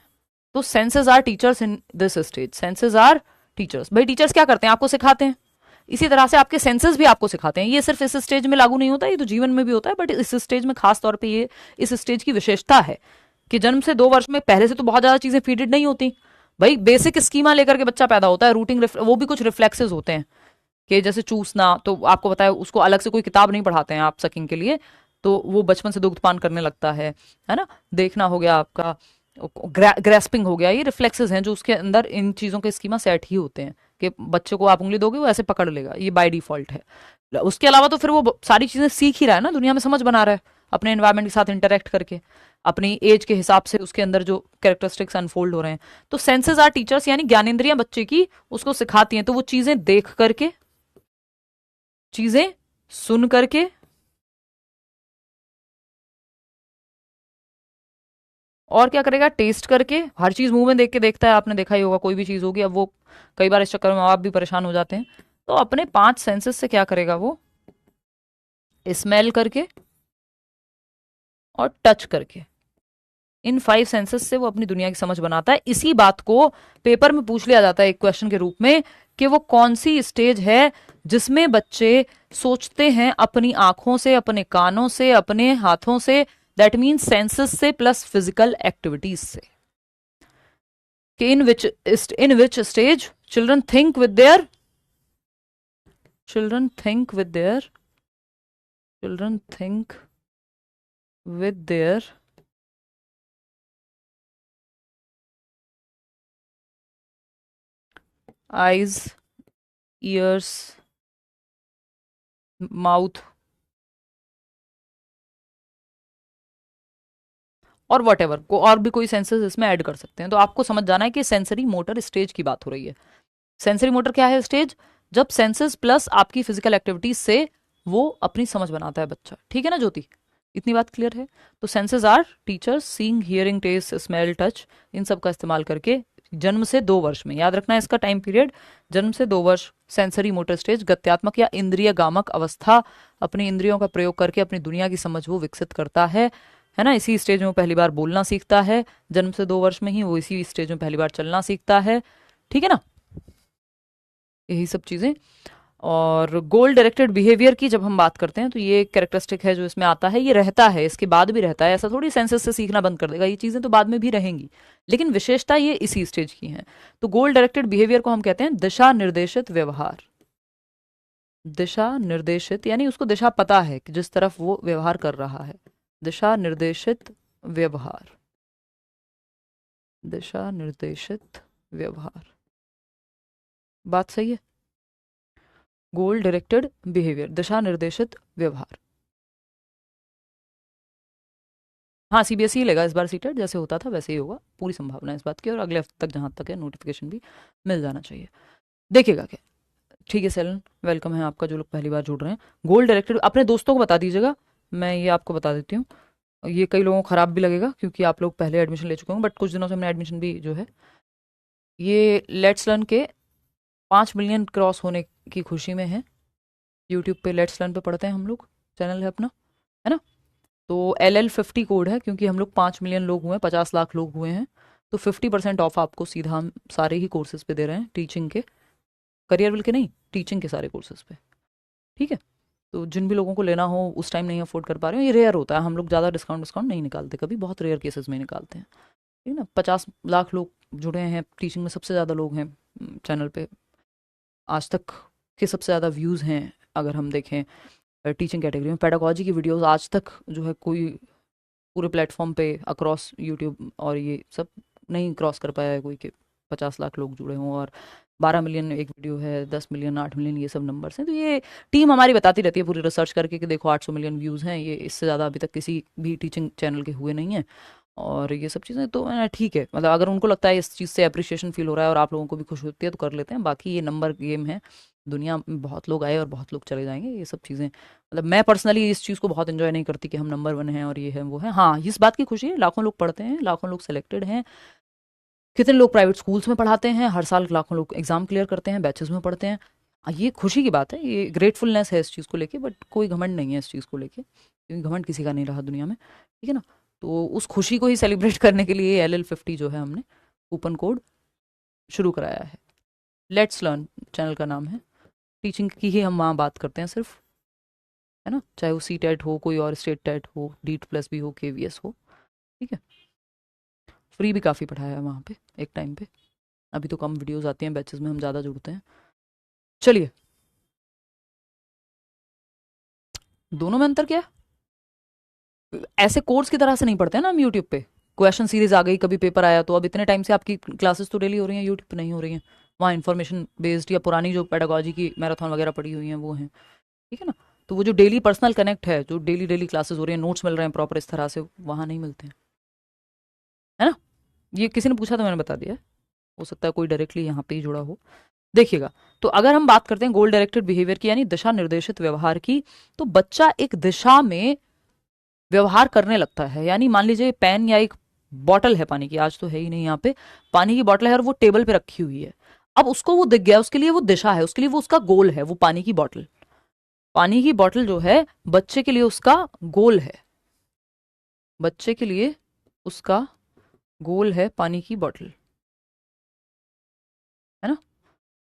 तो senses are teachers in this stage, senses are teachers. भाई टीचर्स क्या करते हैं, आपको सिखाते हैं। इसी तरह से आपके सेंसेस भी आपको सिखाते हैं। ये सिर्फ इस स्टेज में लागू नहीं होता, ये तो जीवन में भी होता है, बट इस स्टेज में खास तौर पे ये इस स्टेज की विशेषता है कि जन्म से 2 वर्ष में पहले से तो बहुत ज्यादा चीजें फीडेड नहीं होती। भाई बेसिक स्कीमा लेकर के बच्चा पैदा होता है, रूटिंग वो भी कुछ रिफ्लेक्सेस होते हैं कि जैसे चूसना, तो आपको पता है उसको अलग से कोई किताब नहीं पढ़ाते हैं आप सकिंग के लिए, तो वो बचपन से दुग्धपान करने लगता है ना। देखना हो गया आपका, ग्रेस्पिंग हो गया, ये रिफ्लेक्सेस हैं जो उसके अंदर इन चीजों के स्कीमा सेट ही होते हैं कि बच्चे को आप उंगली दोगे वो ऐसे पकड़ लेगा, ये बाय डिफॉल्ट है। उसके अलावा तो फिर वो सारी चीजें सीख ही रहा है ना, दुनिया में समझ बना रहा है अपने एनवायरमेंट के साथ इंटरेक्ट करके, अपनी एज के हिसाब से उसके अंदर जो कैरेक्टरिस्टिक्स अनफोल्ड हो रहे हैं। तो सेंसेस आर टीचर्स यानी ज्ञानेंद्रियां बच्चे की उसको सिखाती हैं, तो वो चीजें देख करके, चीजें सुन करके, और क्या करेगा, टेस्ट करके। हर चीज मुंह में देख के देखता है, आपने देखा ही होगा, कोई भी चीज होगी। अब वो कई बार इस चक्कर में आप भी परेशान हो जाते हैं, तो अपने 5 सेंसेस से क्या करेगा वो, स्मेल करके और टच करके, इन 5 सेंसेस से वो अपनी दुनिया की समझ बनाता है। इसी बात को पेपर में पूछ लिया जाता है एक क्वेश्चन के रूप में कि वो कौन सी स्टेज है जिसमें बच्चे सोचते हैं अपनी आंखों से, अपने कानों से, अपने हाथों से, दैट मीन्स सेंसेस से प्लस फिजिकल एक्टिविटीज से। कि in which stage children think with their, children think with their, children think with their eyes, ears, mouth और वट एवर को, और भी कोई सेंसेस इसमें ऐड कर सकते हैं। तो आपको समझ जाना है कि सेंसरी मोटर स्टेज की बात हो रही है। सेंसरी मोटर क्या है स्टेज, जब सेंसेस प्लस आपकी फिजिकल एक्टिविटीज से वो अपनी समझ बनाता है बच्चा। ठीक है ना ज्योति, इतनी बात क्लियर है। तो senses are teachers, seeing, hearing, taste, smell, touch, इन सब का इस्तेमाल करके जन्म से 2 वर्ष में, याद रखना है इसका टाइम पीरियड, जन्म से 2 वर्ष सेंसरी मोटर स्टेज, गत्यात्मक या इंद्रिय गामक अवस्था, अपनी इंद्रियों का प्रयोग करके अपनी दुनिया की समझ वो विकसित करता है ना। इसी स्टेज में वो पहली बार बोलना सीखता है, जन्म से 2 वर्ष में ही वो इसी स्टेज में पहली बार चलना सीखता है। ठीक है ना, यही सब चीजें। और गोल डायरेक्टेड बिहेवियर की जब हम बात करते हैं, तो ये कैरेक्टरिस्टिक है जो इसमें आता है, ये रहता है, इसके बाद भी रहता है। ऐसा थोड़ी सेंसेस से सीखना बंद कर देगा, ये चीजें तो बाद में भी रहेंगी, लेकिन विशेषता ये इसी स्टेज की है। तो गोल डायरेक्टेड बिहेवियर को हम कहते हैं दिशा निर्देशित व्यवहार। दिशा निर्देशित यानी उसको दिशा पता है कि जिस तरफ वो व्यवहार कर रहा है, दिशा निर्देशित व्यवहार, दिशा निर्देशित व्यवहार, बात सही है। गोल डायरेक्टेड बिहेवियर, दिशा निर्देशित व्यवहार। हाँ सीबीएसई लेगा इस बार सीटेट, जैसे होता था वैसे ही होगा, पूरी संभावना है इस बात की, और अगले हफ्ते तक जहां तक है नोटिफिकेशन भी मिल जाना चाहिए, देखिएगा क्या। ठीक है सेलन, वेलकम है आपका, जो लोग पहली बार जुड़ रहे हैं। गोल डायरेक्टेड अपने दोस्तों को बता दीजिएगा, मैं ये आपको बता देती हूँ। ये कई लोगों को खराब भी लगेगा क्योंकि आप लोग पहले एडमिशन ले चुके होंगे, बट कुछ दिनों से हमने एडमिशन भी जो है, ये लेट्स लर्न के 5 मिलियन क्रॉस होने की खुशी में है। यूट्यूब पे लेट्स लर्न पे पढ़ते हैं हम लोग, चैनल है अपना, है ना। तो LL50 कोड है, क्योंकि हम लोग 5 मिलियन लोग हुए हैं, 50 लाख लोग हुए हैं, तो 50% ऑफ आपको सीधा हम सारे ही कोर्सेज पे दे रहे हैं, टीचिंग के, करियर विल के नहीं, टीचिंग के सारे कोर्सेज पे। ठीक है, तो जिन भी लोगों को लेना हो, उस टाइम नहीं अफोर्ड कर पा रहे हो, ये रेयर होता है, हम लोग ज़्यादा डिस्काउंट नहीं निकालते कभी, बहुत रेयर केसेस में निकालते हैं। ठीक है ना, 50 लाख लोग जुड़े हैं टीचिंग में, सबसे ज़्यादा लोग हैं चैनल पे, आज तक के सबसे ज़्यादा व्यूज़ हैं अगर हम देखें टीचिंग कैटेगरी में। पेडागोजी की वीडियोस आज तक जो है कोई पूरे प्लेटफॉर्म पे अक्रॉस यूट्यूब और ये सब नहीं क्रॉस कर पाया है कोई, के 50 लाख लोग जुड़े हों, और 12 मिलियन एक वीडियो है, 10 मिलियन, 8 मिलियन, ये सब नंबर्स हैं। तो ये टीम हमारी बताती रहती है पूरी रिसर्च करके कि देखो 800 मिलियन व्यूज़ हैं, ये इससे ज़्यादा अभी तक किसी भी टीचिंग चैनल के हुए नहीं हैं, और ये सब चीज़ें। तो ठीक है, मतलब अगर उनको लगता है इस चीज़ से अप्रिशिएशन फील हो रहा है और आप लोगों को भी खुश होती है तो कर लेते हैं, बाकी ये नंबर गेम है, दुनिया में बहुत लोग आए और बहुत लोग चले जाएंगे, ये सब चीज़ें। मतलब मैं पर्सनली इस चीज़ को बहुत एंजॉय नहीं करती कि हम नंबर 1 हैं और ये है वो है। हाँ, इस बात की खुशी है, लाखों लोग पढ़ते हैं, लाखों लोग सेलेक्टेड हैं, कितने लोग प्राइवेट स्कूल्स में पढ़ाते हैं, हर साल लाखों लोग एग्जाम क्लियर करते हैं, बैचेस में पढ़ते हैं। ये खुशी की बात है, ये ग्रेटफुलनेस है इस चीज़ को लेके, बट कोई घमंड नहीं है इस चीज़ को लेके, क्योंकि घमंड किसी का नहीं रहा दुनिया में। ठीक है ना, तो उस खुशी को ही सेलिब्रेट करने के लिए LL50 जो है हमने कूपन कोड शुरू कराया है। लेट्स लर्न चैनल का नाम है, टीचिंग की ही हम वहाँ बात करते हैं सिर्फ, है ना, चाहे वो CTET हो, कोई और स्टेट टेट हो, DEET+ भी हो, KVS हो। ठीक है, फ्री भी काफ़ी पढ़ाया है वहाँ पे एक टाइम पे, अभी तो कम वीडियोस आती हैं, बैचेस में हम ज़्यादा जुड़ते हैं। चलिए, दोनों में अंतर क्या है? ऐसे कोर्स की तरह से नहीं पढ़ते हैं ना हम यूट्यूब पे, क्वेश्चन सीरीज आ गई, कभी पेपर आया, तो अब इतने टाइम से आपकी क्लासेस तो डेली हो रही हैं, यूट्यूब पे नहीं हो रही हैं, वहाँ इन्फॉर्मेशन बेस्ड या पुरानी जो पेडागोजी की मैराथन वगैरह पड़ी हुई हैं वो हैं। ठीक है ना, तो वो जो डेली पर्सनल कनेक्ट है, जो डेली डेली क्लासेस हो रही हैं, नोट्स मिल रहे हैं प्रॉपर इस तरह से, वहाँ नहीं मिलते हैं, है ना। ये किसी ने पूछा तो मैंने बता दिया, हो सकता है कोई डायरेक्टली यहाँ पे ही जुड़ा हो। देखिएगा, तो अगर हम बात करते हैं गोल डायरेक्टेड बिहेवियर की, यानी दिशा निर्देशित व्यवहार की, तो बच्चा एक दिशा में व्यवहार करने लगता है। यानी मान लीजिए पेन या एक बॉटल है पानी की, आज तो है ही नहीं यहाँ पे, पानी की बॉटल है और वो टेबल पे रखी हुई है, अब उसको वो दिख गया, उसके लिए वो दिशा है, उसके लिए वो उसका गोल है, वो पानी की बॉटल, पानी की बॉटल जो है बच्चे के लिए उसका गोल है, बच्चे के लिए उसका गोल है पानी की बॉटल, है ना।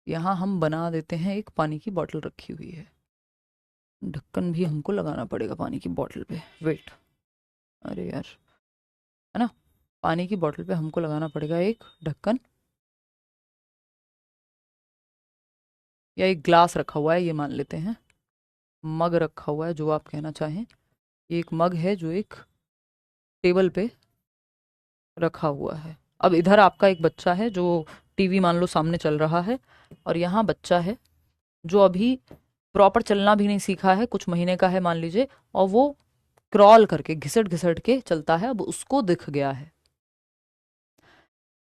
यहाँ हम बना देते हैं, एक पानी की बॉटल रखी हुई है, ढक्कन भी हमको लगाना पड़ेगा पानी की बॉटल पे, वेट, अरे यार, है ना, पानी की बॉटल पे हमको लगाना पड़ेगा एक ढक्कन, या एक ग्लास रखा हुआ है ये मान लेते हैं, मग रखा हुआ है, जो आप कहना चाहें, ये एक मग है जो एक टेबल पे रखा हुआ है। अब इधर आपका एक बच्चा है जो टीवी मान लो सामने चल रहा है, और यहाँ बच्चा है जो अभी प्रॉपर चलना भी नहीं सीखा है, कुछ महीने का है मान लीजिए, और वो क्रॉल करके घिसट घिसट के चलता है, अब उसको दिख गया है।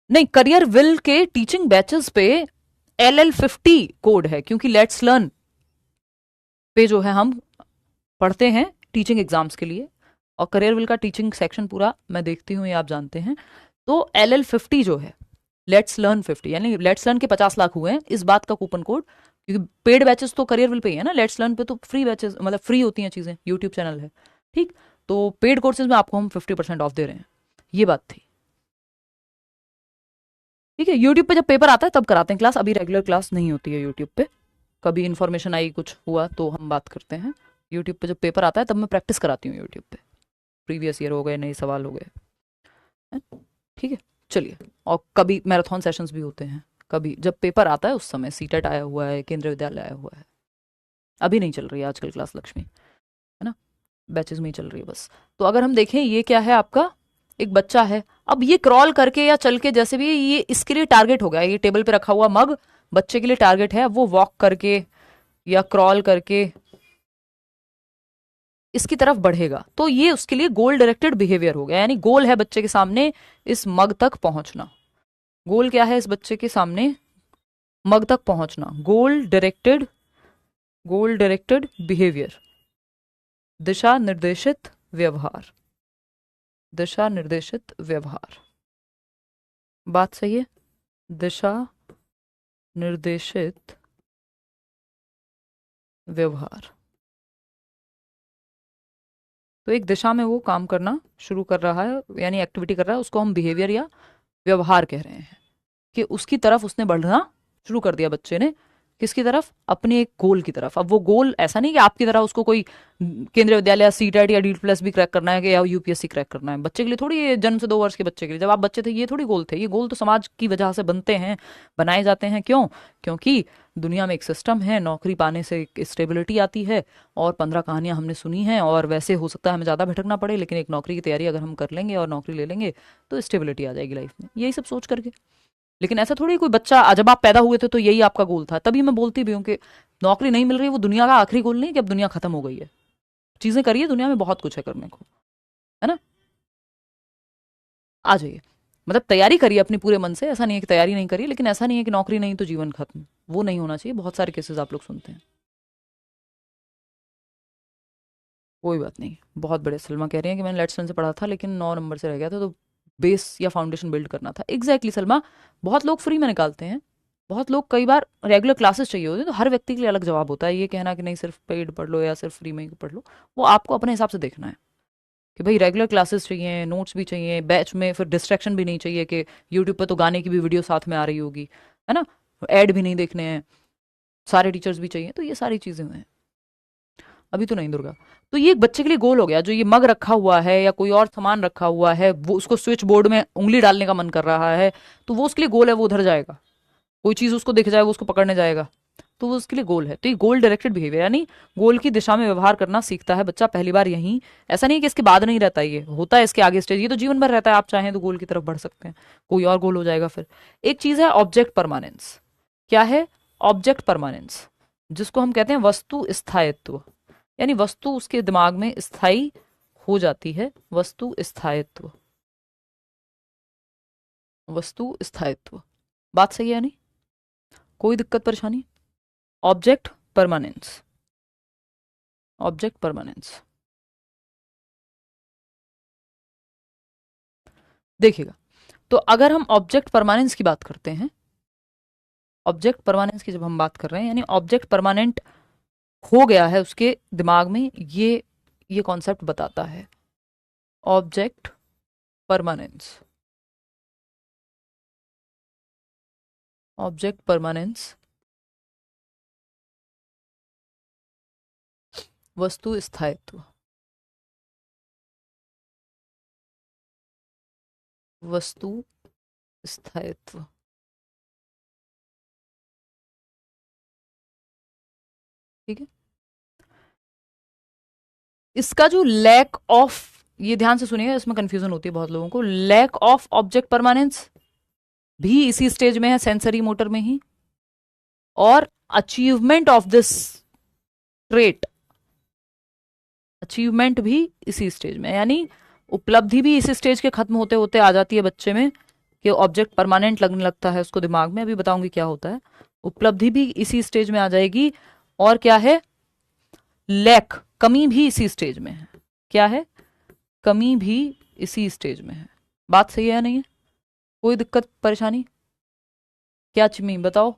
नहीं, करियर विल के टीचिंग बैचेस पे LL50 कोड है, क्योंकि लेट्स लर्न पे जो है हम पढ़ते हैं टीचिंग एग्जाम्स के लिए, और करियर विल का टीचिंग सेक्शन पूरा मैं देखती हूँ, ये आप जानते हैं। तो LL50 जो है, लेट्स लर्न 50, यानी लेट्स लर्न के 50 लाख हुए हैं, इस बात का कूपन कोड, क्योंकि पेड बैचेस तो करियर विल पे ही है ना, लेट्स लर्न पे तो फ्री बैचेस, मतलब फ्री होती हैं चीज़ें, यूट्यूब चैनल है। ठीक, तो पेड कोर्सेज में आपको हम 50% ऑफ दे रहे हैं, ये बात थी। ठीक है, यूट्यूब पे जब पेपर आता है तब कराते हैं क्लास, अभी रेगुलर क्लास नहीं होती है यूट्यूब पे, कभी इन्फॉर्मेशन आई कुछ हुआ तो हम बात करते हैं। यूट्यूब पे जब पेपर आता है तब मैं प्रैक्टिस कराती हूँ यूट्यूब पे, प्रीवियस ईयर हो गए, नए सवाल हो गए, हैं? ठीक है, चलिए, और कभी मैराथन सेशंस भी होते हैं, कभी जब पेपर आता है उस समय, सीटेट आया हुआ है, केंद्रीय विद्यालय आया हुआ है, अभी नहीं चल रही है आजकल क्लास लक्ष्मी, है ना, बैचेस में ही चल रही है बस। तो अगर हम देखें, ये क्या है आपका, एक बच्चा है, अब ये क्रॉल करके या चल के, जैसे भी ये इसके लिए टारगेट हो गया, ये टेबल पे रखा हुआ मग बच्चे के लिए टारगेट है, वो वॉक करके या क्रॉल करके इसकी तरफ बढ़ेगा, तो ये उसके लिए गोल डायरेक्टेड बिहेवियर हो गया, यानी गोल है बच्चे के सामने इस मग तक पहुंचना। गोल क्या है इस बच्चे के सामने, मग तक पहुंचना, गोल डायरेक्टेड बिहेवियर, दिशा निर्देशित व्यवहार, दिशा निर्देशित व्यवहार, बात सही है, दिशा निर्देशित व्यवहार। तो एक दिशा में वो काम करना शुरू कर रहा है, यानी एक्टिविटी कर रहा है, उसको हम बिहेवियर या व्यवहार कह रहे हैं, कि उसकी तरफ उसने बढ़ना शुरू कर दिया बच्चे ने। किसकी तरफ? अपने एक गोल की तरफ। अब वो गोल ऐसा नहीं कि आपकी तरह उसको कोई केंद्रीय विद्यालय या सीटेट या डीट प्लस भी क्रैक करना है, कि या यूपीएससी क्रैक करना है। बच्चे के लिए थोड़ी, ये जन्म से 2 वर्ष के बच्चे के लिए, जब आप बच्चे थे ये थोड़ी गोल थे। ये गोल तो समाज की वजह से बनते हैं, बनाए जाते हैं। क्यों? क्योंकि दुनिया में एक सिस्टम है, नौकरी पाने से एक स्टेबिलिटी आती है। और 15 कहानियां हमने सुनी हैं, और वैसे हो सकता है हमें ज़्यादा भटकना पड़े, लेकिन एक नौकरी की तैयारी अगर हम कर लेंगे और नौकरी ले लेंगे तो स्टेबिलिटी आ जाएगी लाइफ में, यही सब सोच करके। लेकिन ऐसा थोड़ी कोई बच्चा, जब आप पैदा हुए थे तो यही आपका गोल था। तभी मैं बोलती भी हूँ कि नौकरी नहीं मिल रही वो दुनिया का आखिरी गोल नहीं, कि अब दुनिया खत्म हो गई है। चीजें करिए, दुनिया में बहुत कुछ है करने को, है ना। आ जाइए, मतलब तैयारी करिए अपनी पूरे मन से। ऐसा नहीं है कि तैयारी नहीं करिए, लेकिन ऐसा नहीं है कि नौकरी नहीं तो जीवन खत्म, वो नहीं होना चाहिए। बहुत सारे केसेस आप लोग सुनते हैं। कोई बात नहीं, बहुत बड़े। सलमा कह रही है कि मैंने लेट्स से पढ़ा था लेकिन 9 नंबर से रह गया था, तो बेस या फाउंडेशन बिल्ड करना था। एग्जैक्टली सलमा, बहुत लोग फ्री में निकालते हैं, बहुत लोग कई बार रेगुलर क्लासेस चाहिए होती है। तो हर व्यक्ति के लिए अलग जवाब होता है। ये कहना कि नहीं सिर्फ पेड पढ़ लो या सिर्फ फ्री में ही पढ़ लो, वो आपको अपने हिसाब से देखना है कि भाई रेगुलर क्लासेस चाहिए, नोट्स भी चाहिए, बैच में फिर डिस्ट्रैक्शन भी नहीं चाहिए कि यूट्यूब पर तो गाने की भी वीडियो साथ में आ रही होगी, है ना। ऐड भी नहीं देखने हैं, सारे टीचर्स भी चाहिए, तो ये सारी चीज़ें हैं। अभी तो नहीं दुर्गा। तो ये एक बच्चे के लिए गोल हो गया। जो ये मग रखा हुआ है या कोई और सामान रखा हुआ है, वो उसको स्विच बोर्ड में उंगली डालने का मन कर रहा है, तो वो उसके लिए गोल है, वो उधर जाएगा। कोई चीज़ उसको दिख जाए वो उसको पकड़ने जाएगा, तो वो उसके लिए गोल है। तो ये गोल डायरेक्टेड बिहेवियर, यानी गोल की दिशा में व्यवहार करना सीखता है बच्चा पहली बार यहीं। ऐसा नहीं कि इसके बाद नहीं रहता, ये होता है इसके आगे स्टेज, ये तो जीवन भर रहता है। आप चाहें तो गोल की तरफ बढ़ सकते हैं, कोई और गोल हो जाएगा फिर। एक चीज है ऑब्जेक्ट परमानेंस। क्या है ऑब्जेक्ट परमानेंस? जिसको हम कहते हैं वस्तु स्थायित्व, यानी वस्तु उसके दिमाग में स्थायी हो जाती है। वस्तु स्थायित्व, वस्तु स्थायित्व, बात सही है नहीं? कोई दिक्कत परेशानी? Object permanence, object permanence. देखिएगा, तो अगर हम ऑब्जेक्ट परमानेंस की बात करते हैं, ऑब्जेक्ट परमानेंस की जब हम बात कर रहे हैं, यानी ऑब्जेक्ट परमानेंट हो गया है उसके दिमाग में, ये कॉन्सेप्ट बताता है ऑब्जेक्ट परमानेंस। ऑब्जेक्ट परमानेंस, वस्तु स्थायित्व, वस्तु स्थायित्व, ठीक है। इसका जो लैक ऑफ, ये ध्यान से सुनिएगा, इसमें कंफ्यूजन होती है बहुत लोगों को। लैक ऑफ ऑब्जेक्ट परमानेंस भी इसी स्टेज में है, सेंसरी मोटर में ही। और achievement of this trait, achievement भी इसी स्टेज में, यानी उपलब्धि भी इसी स्टेज के खत्म होते होते आ जाती है बच्चे में, कि ऑब्जेक्ट परमानेंट लगने लगता है उसको दिमाग में। अभी बताऊंगी क्या होता है। उपलब्धि भी इसी स्टेज में आ जाएगी। और क्या है? लैक, कमी भी इसी स्टेज में है। क्या है? कमी भी इसी स्टेज में है। बात सही है या नहीं है? कोई दिक्कत परेशानी? क्या चिमी बताओ।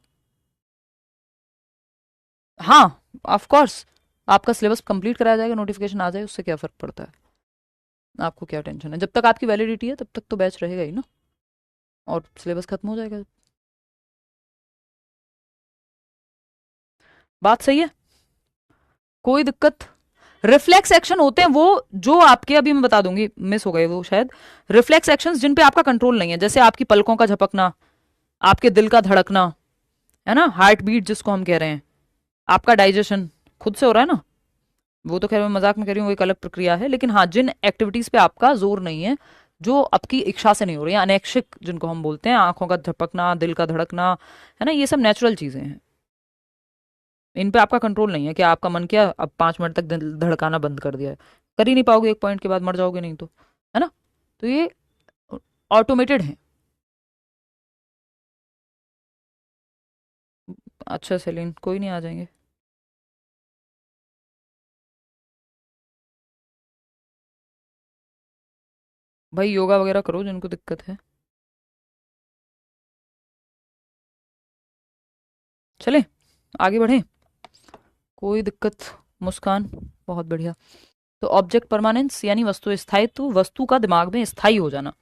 हाँ, ऑफ कोर्स, आपका सिलेबस कंप्लीट कराया जाएगा, नोटिफिकेशन आ जाए, उससे क्या फर्क पड़ता है। आपको क्या टेंशन है? जब तक आपकी वैलिडिटी है तब तक तो बैच रहेगा ही ना, और सिलेबस खत्म हो जाएगा। बात सही है? कोई दिक्कत? रिफ्लेक्स एक्शन होते हैं वो, जो आपके, अभी मैं बता दूंगी, मिस हो गए वो शायद। रिफ्लेक्स एक्शन जिन पे आपका कंट्रोल नहीं है, जैसे आपकी पलकों का झपकना, आपके दिल का धड़कना, है ना, हार्ट बीट जिसको हम कह रहे हैं, आपका डाइजेशन खुद से हो रहा है ना। वो तो खैर मैं मजाक में कह रही हूँ, वो एक अलग प्रक्रिया है। लेकिन हाँ, जिन एक्टिविटीज पे आपका जोर नहीं है, जो आपकी इच्छा से नहीं हो रही है, अनैच्छिक जिनको हम बोलते हैं, आंखों का झपकना, दिल का धड़कना, है ना, ये सब नेचुरल चीजें हैं। इन पे आपका कंट्रोल नहीं है कि आपका मन किया अब 5 मिनट तक दिल धड़काना बंद कर दिया है। कर ही नहीं पाओगे, एक पॉइंट के बाद मर जाओगे नहीं तो, है ना। तो ये ऑटोमेटेड है। अच्छा सेलिन, कोई नहीं, आ जाएंगे। भाई योगा वगैरह करो जिनको दिक्कत है। चले आगे बढ़े, कोई दिक्कत? मुस्कान, बहुत बढ़िया। तो ऑब्जेक्ट परमानेंस यानी वस्तु स्थायित्व, वस्तु का दिमाग में स्थायी हो जाना।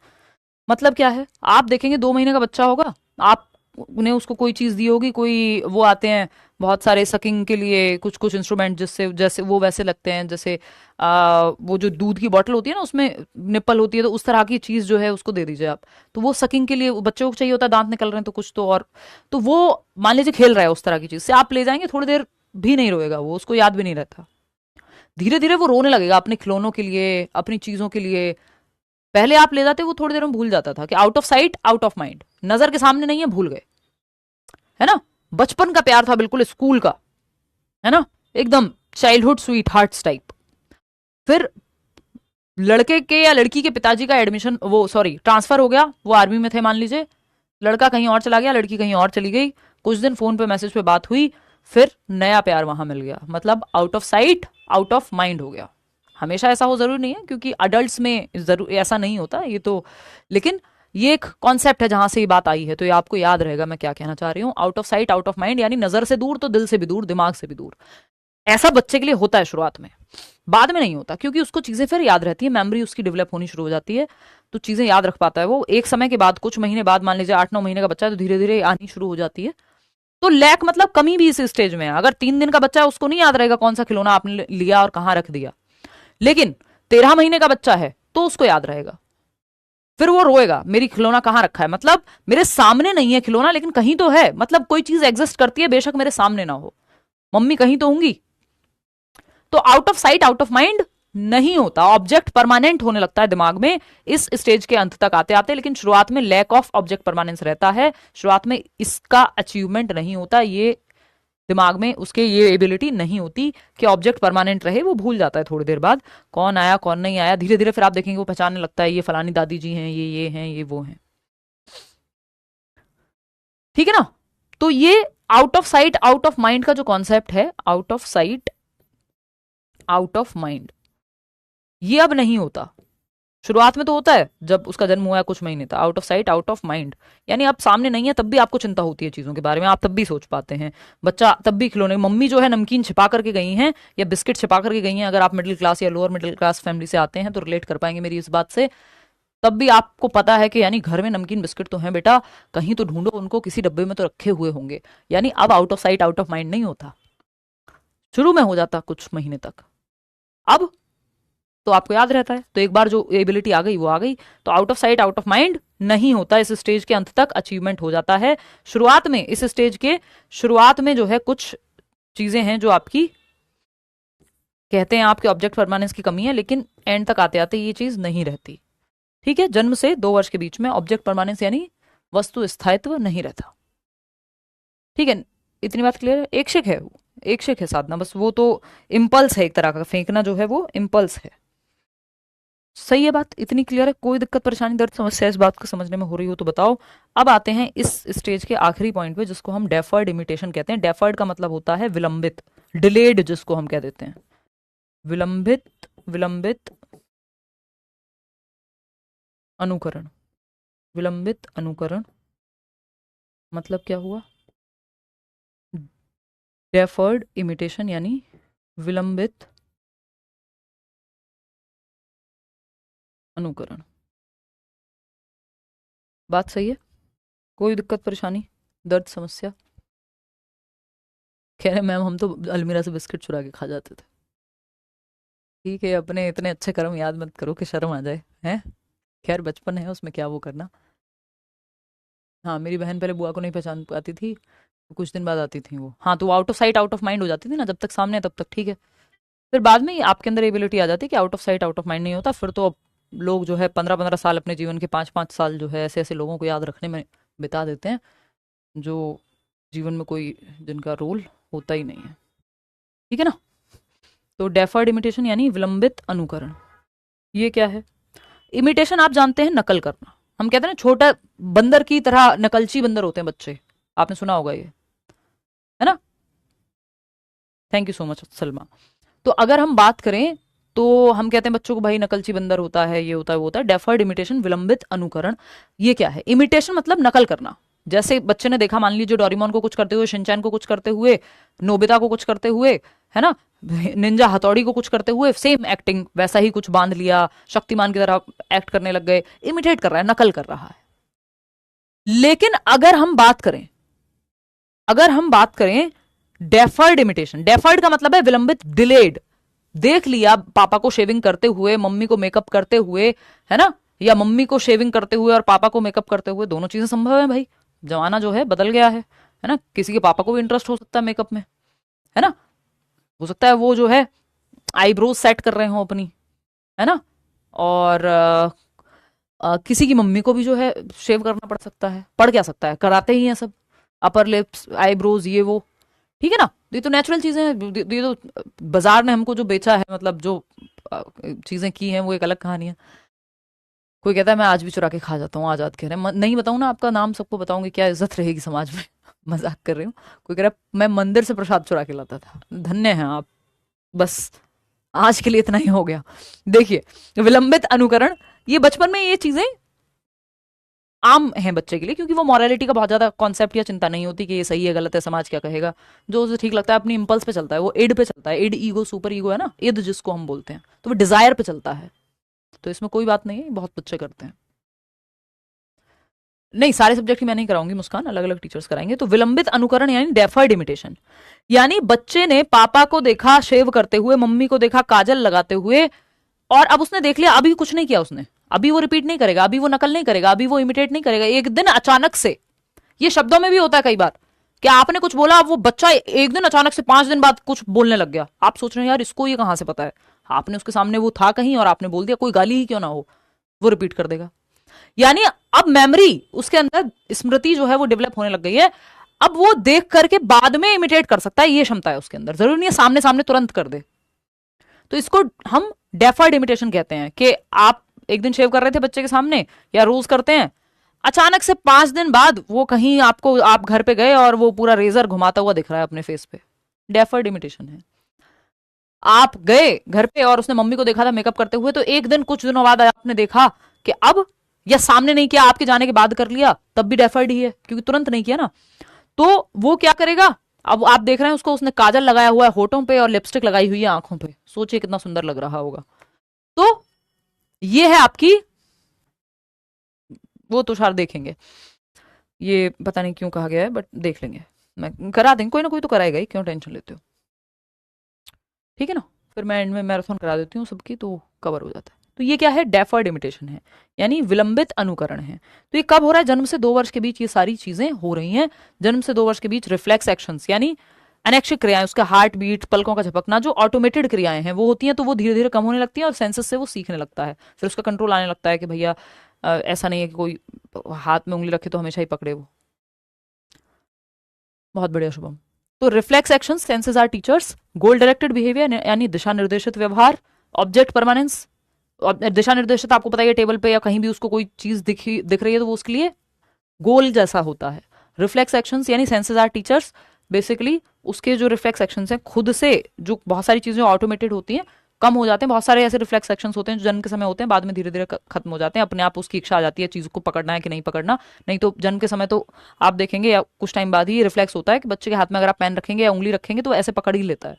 मतलब क्या है, आप देखेंगे 2 महीने का बच्चा होगा, आप ने उसको कोई चीज दी होगी, कोई वो आते हैं बहुत सारे सकिंग के लिए कुछ कुछ इंस्ट्रूमेंट, जिससे जैसे वो वैसे लगते हैं जैसे वो जो दूध की बॉटल होती है ना उसमें निप्पल होती है, तो उस तरह की चीज जो है उसको दे दीजिए आप। तो वो सकिंग के लिए बच्चों को चाहिए होता है, दांत निकल रहे हैं तो कुछ तो, और तो वो मान लीजिए खेल रहा है उस तरह की चीज से, आप ले जाएंगे थोड़ी देर भी नहीं रोएगा वो, उसको याद भी नहीं रहता। धीरे धीरे वो रोने लगेगा अपने खिलौनों के लिए, अपनी चीजों के लिए। पहले आप ले जाते वो थोड़ी देर में भूल जाता था, कि out of sight out of mind, नजर के सामने नहीं है, भूल गए, है ना। बचपन का प्यार था बिल्कुल स्कूल का, है ना, एकदम चाइल्डहुड स्वीट हार्ट्स टाइप। फिर लड़के के या लड़की के पिताजी का एडमिशन, वो सॉरी ट्रांसफर हो गया, वो आर्मी में थे मान लीजिए, लड़का कहीं और चला गया, लड़की कहीं और चली गई, कुछ दिन फोन पे मैसेज पे बात हुई, फिर नया प्यार वहां मिल गया, मतलब out of sight out of mind हो गया। हमेशा ऐसा हो जरूरी नहीं है, क्योंकि अडल्ट में जरूर ऐसा नहीं होता ये तो, लेकिन ये एक कॉन्सेप्ट है जहां से ये बात आई है, तो ये आपको याद रहेगा मैं क्या कहना चाह रही हूँ। Out of sight out of mind यानी नजर से दूर तो दिल से भी दूर, दिमाग से भी दूर। ऐसा बच्चे के लिए होता है शुरुआत में, बाद में नहीं होता, क्योंकि उसको चीजें फिर याद रहती है, मेमोरी उसकी डेवलप होनी शुरू हो जाती है, तो चीजें याद रख पाता है वो। एक समय के बाद, कुछ महीने बाद, मान लीजिए 8-9 महीने का बच्चा है, तो धीरे धीरे आनी शुरू हो जाती है। तो लैक मतलब कमी भी इस स्टेज में है। अगर 3 दिन का बच्चा है उसको नहीं याद रहेगा कौन सा खिलौना आपने लिया और कहाँ रख दिया, लेकिन 13 महीने का बच्चा है तो उसको याद रहेगा। फिर वो रोएगा, मेरी खिलौना कहाँ रखा है, मतलब मेरे सामने नहीं है खिलौना लेकिन कहीं तो है, मतलब कोई चीज एग्जिस्ट करती है बेशक मेरे सामने ना हो, मम्मी कहीं तो होंगी। तो out of sight out of mind नहीं होता, ऑब्जेक्ट परमानेंट होने लगता है दिमाग में इस स्टेज के अंत तक आते आते, लेकिन शुरुआत में लैक ऑफ ऑब्जेक्ट परमानेंस रहता है, शुरुआत में इसका अचीवमेंट नहीं होता, ये दिमाग में उसके ये एबिलिटी नहीं होती कि ऑब्जेक्ट परमानेंट रहे, वो भूल जाता है थोड़ी देर बाद कौन आया कौन नहीं आया। धीरे धीरे फिर आप देखेंगे वो पहचानने लगता है, ये फलानी दादी जी हैं, ये हैं, ये वो हैं, ठीक है ना। तो ये out of sight out of mind का जो कॉन्सेप्ट है, out of sight out of mind, ये अब नहीं होता। शुरुआत में तो होता है जब उसका जन्म हुआ है कुछ महीने तक, out of sight out of mind, यानी आप सामने नहीं है तब भी आपको चिंता होती है चीजों के बारे में, आप तब भी सोच पाते हैं। बच्चा तब भी खिलौने, मम्मी जो है नमकीन छिपा करके गई हैं या बिस्किट छिपा करके गई हैं, अगर आप मिडिल क्लास या लोअर मिडिल क्लास फैमिली से आते हैं तो रिलेट कर पाएंगे मेरी इस बात से। तब भी आपको पता है कि यानी घर में नमकीन बिस्किट तो हैं बेटा, कहीं तो ढूंढो उनको, किसी डब्बे में तो रखे हुए होंगे। यानी अब out of sight out of mind नहीं होता, शुरू में हो जाता कुछ महीने तक, अब तो आपको याद रहता है। तो एक बार जो एबिलिटी आ गई वो आ गई, तो out of sight out of mind नहीं होता, इस स्टेज के अंत तक अचीवमेंट हो जाता है। शुरुआत में, इस स्टेज के शुरुआत में जो है कुछ चीजें हैं जो आपकी कहते हैं आपके ऑब्जेक्ट परमानेंस की कमी है, लेकिन एंड तक आते आते ये चीज नहीं रहती, ठीक है। जन्म से 2 वर्ष के बीच में ऑब्जेक्ट परमानेंस यानी वस्तु स्थायित्व नहीं रहता, ठीक है। इतनी बात क्लियर है। एक शिक है वो, एक शिक है साधना, बस वो तो इम्पल्स है, एक तरह का फेंकना जो है वो इम्पल्स है। सही है बात, इतनी क्लियर है? कोई दिक्कत परेशानी दर्द समस्या इस बात को समझने में हो रही हो तो बताओ। अब आते हैं इस स्टेज के आखिरी पॉइंट पे, जिसको हम डेफर्ड इमिटेशन कहते हैं। डेफर्ड का मतलब होता है विलंबित, डिलेड जिसको हम कह देते हैं, विलंबित, विलंबित अनुकरण। विलंबित अनुकरण मतलब क्या हुआ? डेफर्ड इमिटेशन यानी विलंबित अनुकरण। बात सही है? कोई दिक्कत परेशानी दर्द समस्या? कह रहे मैम हम तो अलमीरा से बिस्किट चुरा के खा जाते थे। ठीक है, अपने इतने अच्छे कर्म याद मत करो कि शर्म आ जाए, हैं। खैर बचपन है, उसमें क्या वो करना। हाँ, मेरी बहन पहले बुआ को नहीं पहचान पाती थी, तो कुछ दिन बाद आती थी वो। हाँ, तो out of sight out of mind हो जाती थी ना, जब तक सामने है तब तक ठीक है। फिर बाद में आपके अंदर एबिलिटी आ जाती है कि out of sight out of mind नहीं होता। फिर तो लोग जो है 15-15 साल अपने जीवन के 5-5 साल जो है ऐसे ऐसे लोगों को याद रखने में बिता देते हैं, जो जीवन में कोई जिनका रोल होता ही नहीं है, ठीक है ना। तो डेफर्ड इमिटेशन यानी विलंबित अनुकरण, ये क्या है? इमिटेशन आप जानते हैं, नकल करना। हम कहते हैं ना छोटा बंदर की तरह, नकलची बंदर होते हैं बच्चे, आपने सुना होगा ये, है ना। Thank you so much Salma. तो अगर हम बात करें तो हम कहते हैं बच्चों को भाई नकलची बंदर होता है, ये होता है वो होता है। डेफर्ड इमिटेशन विलंबित अनुकरण, ये क्या है? इमिटेशन मतलब नकल करना, जैसे बच्चे ने देखा, मान लीजिए डोरेमोन को कुछ करते हुए, शिनचैन को कुछ करते हुए, नोबिता को कुछ करते हुए, है ना, निंजा हथौड़ी को कुछ करते हुए, सेम एक्टिंग वैसा ही कुछ बांध लिया, शक्तिमान की तरह एक्ट करने लग गए, इमिटेट कर रहा है, नकल कर रहा है। लेकिन अगर हम बात करें डेफर्ड इमिटेशन, डेफर्ड का मतलब है विलंबित, डिलेड। देख लिया पापा को शेविंग करते हुए, मम्मी को मेकअप करते हुए, है ना, या मम्मी को शेविंग करते हुए और पापा को मेकअप करते हुए, दोनों चीजें संभव है भाई। जमाना जो है बदल गया है ना। किसी के पापा को भी इंटरेस्ट हो सकता है मेकअप में, है ना, हो सकता है वो जो है आईब्रोज सेट कर रहे हो अपनी, है ना, और किसी की मम्मी को भी जो है शेव करना पड़ सकता है, पड़ क्या सकता है, कराते ही हैं सब, अपर लिप्स, आईब्रोज, ये वो, ठीक है ना। ये तो नेचुरल चीजें हैं, ये तो बाजार ने हमको जो बेचा है, मतलब जो चीजें की हैं वो एक अलग कहानी है। कोई कहता है मैं आज भी चुरा के खा जाता हूँ, आजाद कह रहे हैं, नहीं बताऊँ ना आपका नाम सबको बताऊंगी, क्या इज्जत रहेगी समाज में। मजाक कर रही हूँ। कोई कह रहा है मैं मंदिर से प्रसाद चुरा के लाता था, धन्य हैं आप। बस आज के लिए इतना ही हो गया। देखिए विलंबित अनुकरण, ये बचपन में ये चीजें आम है बच्चे के लिए, क्योंकि वो मॉरलिटी का बहुत ज्यादा कॉन्सेप्ट या चिंता नहीं होती कि ये सही है गलत है, समाज क्या कहेगा। जो उसे ठीक लगता है अपनी इंपल्स पे चलता है, वो इड पे चलता है, इड ईगो सुपर ईगो है ना, इद जिसको हम बोलते हैं, तो वो डिजायर पे चलता है। तो इसमें कोई बात नहीं है, बहुत बच्चे करते हैं। नहीं, सारे सब्जेक्ट ही मैं नहीं कराऊंगी मुस्कान, अलग अलग टीचर्स कराएंगे। तो विलंबित अनुकरण यानी डेफर्ड इमिटेशन, यानी बच्चे ने पापा को देखा शेव करते हुए, मम्मी को देखा काजल लगाते हुए, और अब उसने देख लिया, अभी कुछ नहीं किया उसने, अभी वो रिपीट नहीं करेगा, अभी वो नकल नहीं करेगा, अभी वो इमिटेट नहीं करेगा। एक दिन अचानक से, ये शब्दों में भी होता है कई बार, कि आपने कुछ बोला, अब वो बच्चा एक दिन अचानक से 5 दिन बाद कुछ बोलने लग गया। आप सोच रहे हैं यार इसको ये कहां से पता है, आपने उसके सामने वो था कहीं और आपने बोल दिया, कोई गाली ही क्यों ना हो, वो रिपीट कर देगा। यानी अब मेमोरी उसके अंदर, स्मृति जो है वो डेवलप होने लग गई है। अब वो देख करके बाद में इमिटेट कर सकता है, ये क्षमता है उसके अंदर, जरूरी नहीं है सामने सामने तुरंत कर दे। तो इसको हम डेफर्ड इमिटेशन कहते हैं, कि आप एक दिन शेव कर रहे थे बच्चे के सामने, या रोज करते हैं, अचानक से 5 दिन बाद वो कहीं आपको, आप घर पे गए और वो पूरा रेजर घुमाता हुआ दिख रहा है अपने फेस पे, डेफर्ड इमिटेशन है। आप गए घर पे और उसने मम्मी को देखा था मेकअप करते हुए, तो एक दिन कुछ दिनों बाद आपने देखा कि अब, या सामने नहीं किया, आपके जाने के बाद कर लिया, तब भी डेफर्ड ही है, क्योंकि तुरंत नहीं किया ना। तो वो क्या करेगा, अब आप देख रहे हैं उसको, उसने काजल लगाया हुआ है होठों पे और लिपस्टिक लगाई हुई है आंखों पे, सोचिए कितना सुंदर लग रहा होगा। तो ये है आपकी, वो तुषार देखेंगे, ये पता नहीं क्यों कहा गया है, बट देख लेंगे, मैं करा देंगे, कोई ना कोई तो कराएगा ही, क्यों टेंशन लेते हो, ठीक है ना। फिर मैं एंड में मैराथन करा देती हूँ सबकी, तो कवर हो जाता है। तो ये क्या है, डेफर्ड इमिटेशन है, यानी विलंबित अनुकरण है। तो ये कब हो रहा है, जन्म से 2 वर्ष के बीच ये सारी चीजें हो रही हैं। जन्म से 2 वर्ष के बीच रिफ्लेक्स एक्शंस, यानी अनैच्छिक क्रियाएं, उसका हार्ट बीट, पलकों का झपकना, जो ऑटोमेटेड क्रियाएं हैं वो होती हैं, तो वो धीरे धीरे कम होने लगती हैं, और सेंसस से वो सीखने लगता है। फिर उसका कंट्रोल आने लगता है कि भैया ऐसा नहीं है कि कोई हाथ में उंगली रखे तो हमेशा ही पकड़े वो। बहुत बढ़िया शुभम। तो reflex action, senses are teachers, goal directed behaviour यानी दिशा निर्देशित व्यवहार, ऑब्जेक्ट परमानेंस, दिशा निर्देशित आपको पता है टेबल पे या कहीं भी उसको कोई चीज दिख रही है तो वो उसके लिए गोल जैसा होता है। रिफ्लेक्स एक्शंस यानी सेंसेस आर टीचर्स, बेसिकली उसके जो रिफ्लेक्स एक्शंस हैं खुद से, जो बहुत सारी चीजें ऑटोमेटेड होती हैं, कम हो जाते हैं। बहुत सारे ऐसे रिफ्लेक्स एक्शंस होते हैं जो जन्म के समय होते हैं, बाद में धीरे धीरे खत्म हो जाते हैं, अपने आप उसकी इच्छा आ जाती है चीज को पकड़ना है कि नहीं पकड़ना। नहीं तो जन्म के समय तो आप देखेंगे या कुछ टाइम बाद ही रिफ्लेक्स होता है कि बच्चे के हाथ में अगर आप पेन रखेंगे या उंगली रखेंगे तो ऐसे पकड़ ही लेता है,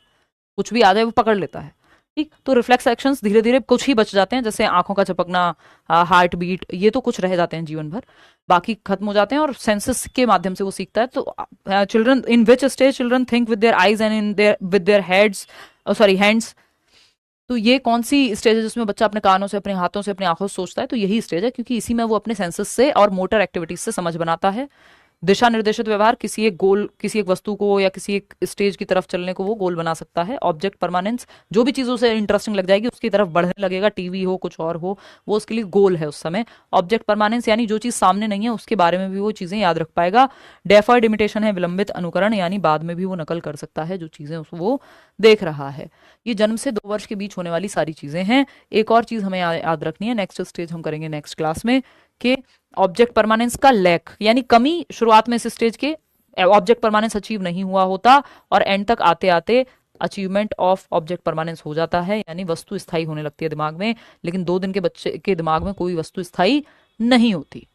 कुछ भी आ जाए वो पकड़ लेता है, ठीक। तो रिफ्लेक्स एक्शंस धीरे धीरे कुछ ही बच जाते हैं, जैसे आंखों का झपकना, हार्ट बीट, ये तो कुछ रह जाते हैं जीवन भर, बाकी खत्म हो जाते हैं, और सेंसस के माध्यम से वो सीखता है। तो children, in which stage children think with their eyes and in their with their heads, sorry hands. तो ये कौन सी स्टेज है जिसमें बच्चा अपने कानों से, अपने हाथों से, अपनी आंखों से सोचता है, तो यही स्टेज है, क्योंकि इसी में वो अपने सेंसस से और मोटर एक्टिविटीज से समझ बनाता है। दिशा निर्देशित व्यवहार, किसी एक गोल, किसी एक वस्तु को या किसी एक स्टेज की तरफ चलने को वो गोल बना सकता है। ऑब्जेक्ट परमानेंस, जो भी चीज उसे इंटरेस्टिंग लग जाएगी उसकी तरफ बढ़ने लगेगा, टीवी हो कुछ और हो, वो उसके लिए गोल है उस समय। ऑब्जेक्ट परमानेंस यानी जो चीज सामने नहीं है उसके बारे में भी वो चीजें याद रख पाएगा। डेफर्ड इमिटेशन है विलंबित अनुकरण, यानी बाद में भी वो नकल कर सकता है जो चीजें वो देख रहा है। ये जन्म से 2 वर्ष के बीच होने वाली सारी चीजें हैं। एक और चीज हमें याद रखनी है, नेक्स्ट स्टेज हम करेंगे नेक्स्ट क्लास में, कि ऑब्जेक्ट परमानेंस का लैक यानी कमी शुरुआत में इस स्टेज के ऑब्जेक्ट परमानेंस अचीव नहीं हुआ होता, और एंड तक आते आते अचीवमेंट ऑफ ऑब्जेक्ट परमानेंस हो जाता है, यानी वस्तु स्थायी होने लगती है दिमाग में। लेकिन 2 दिन के बच्चे के दिमाग में कोई वस्तु स्थायी नहीं होती,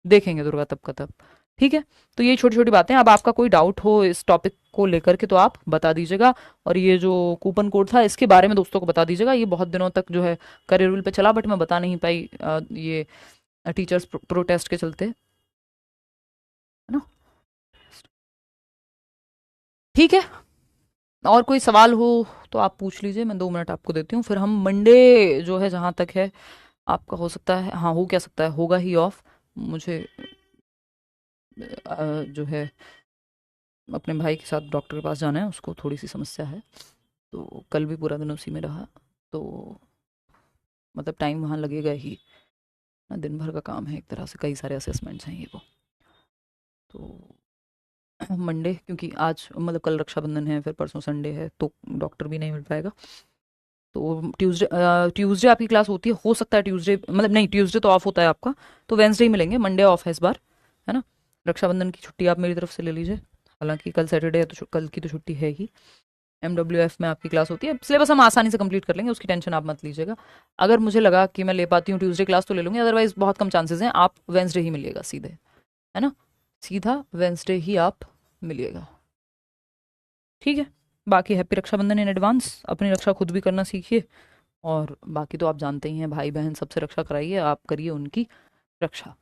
देखेंगे दुर्गा तब का तब। ठीक है, तो ये छोटी छोटी बातें। अब आपका कोई डाउट हो इस टॉपिक को लेकर के तो आप बता दीजिएगा। और ये जो कूपन कोड था इसके बारे में दोस्तों को बता दीजिएगा, ये बहुत दिनों तक जो है करियर रूल पे चला, बट मैं बता नहीं पाई ये टीचर्स प्रोटेस्ट के चलते, है ना। ठीक है, और कोई सवाल हो तो आप पूछ लीजिए, मैं 2 मिनट आपको देती हूँ, फिर हम मंडे जो है जहाँ तक है आपका हो सकता है, हाँ हो क्या सकता है, होगा ही ऑफ। मुझे जो है अपने भाई के साथ डॉक्टर के पास जाना है, उसको थोड़ी सी समस्या है, तो कल भी पूरा दिन उसी में रहा, तो मतलब टाइम वहाँ लगेगा ही ना, दिन भर का काम है एक तरह से, कई सारे असेसमेंट्स हैं ये वो। तो मंडे, क्योंकि आज मतलब कल रक्षाबंधन है, फिर परसों संडे है, तो डॉक्टर भी नहीं मिल पाएगा। तो ट्यूसडे, ट्यूसडे आपकी क्लास होती है, हो सकता है ट्यूसडे, मतलब नहीं ट्यूसडे तो ऑफ होता है आपका, तो वेंसडे ही मिलेंगे, मंडे ऑफ है इस बार, है ना। रक्षाबंधन की छुट्टी आप मेरी तरफ से ले लीजिए, हालांकि कल सैटरडे है तो कल की तो छुट्टी है ही। MWF में आपकी क्लास होती है, सिलेबस हम आसानी से कंप्लीट कर लेंगे, उसकी टेंशन आप मत लीजिएगा। अगर मुझे लगा कि मैं ले पाती हूँ ट्यूसडे क्लास तो ले लूँगी, अदरवाइज बहुत कम चांसेस हैं, आप वेंसडे ही मिलिएगा सीधे, है ना, सीधा वेंसडे ही आप मिलिएगा। ठीक है, बाकी हैप्पी रक्षाबंधन इन एडवांस, अपनी रक्षा खुद भी करना सीखिए, और बाकी तो आप जानते ही हैं, भाई बहन सबसे रक्षा कराइए, आप करिए उनकी रक्षा।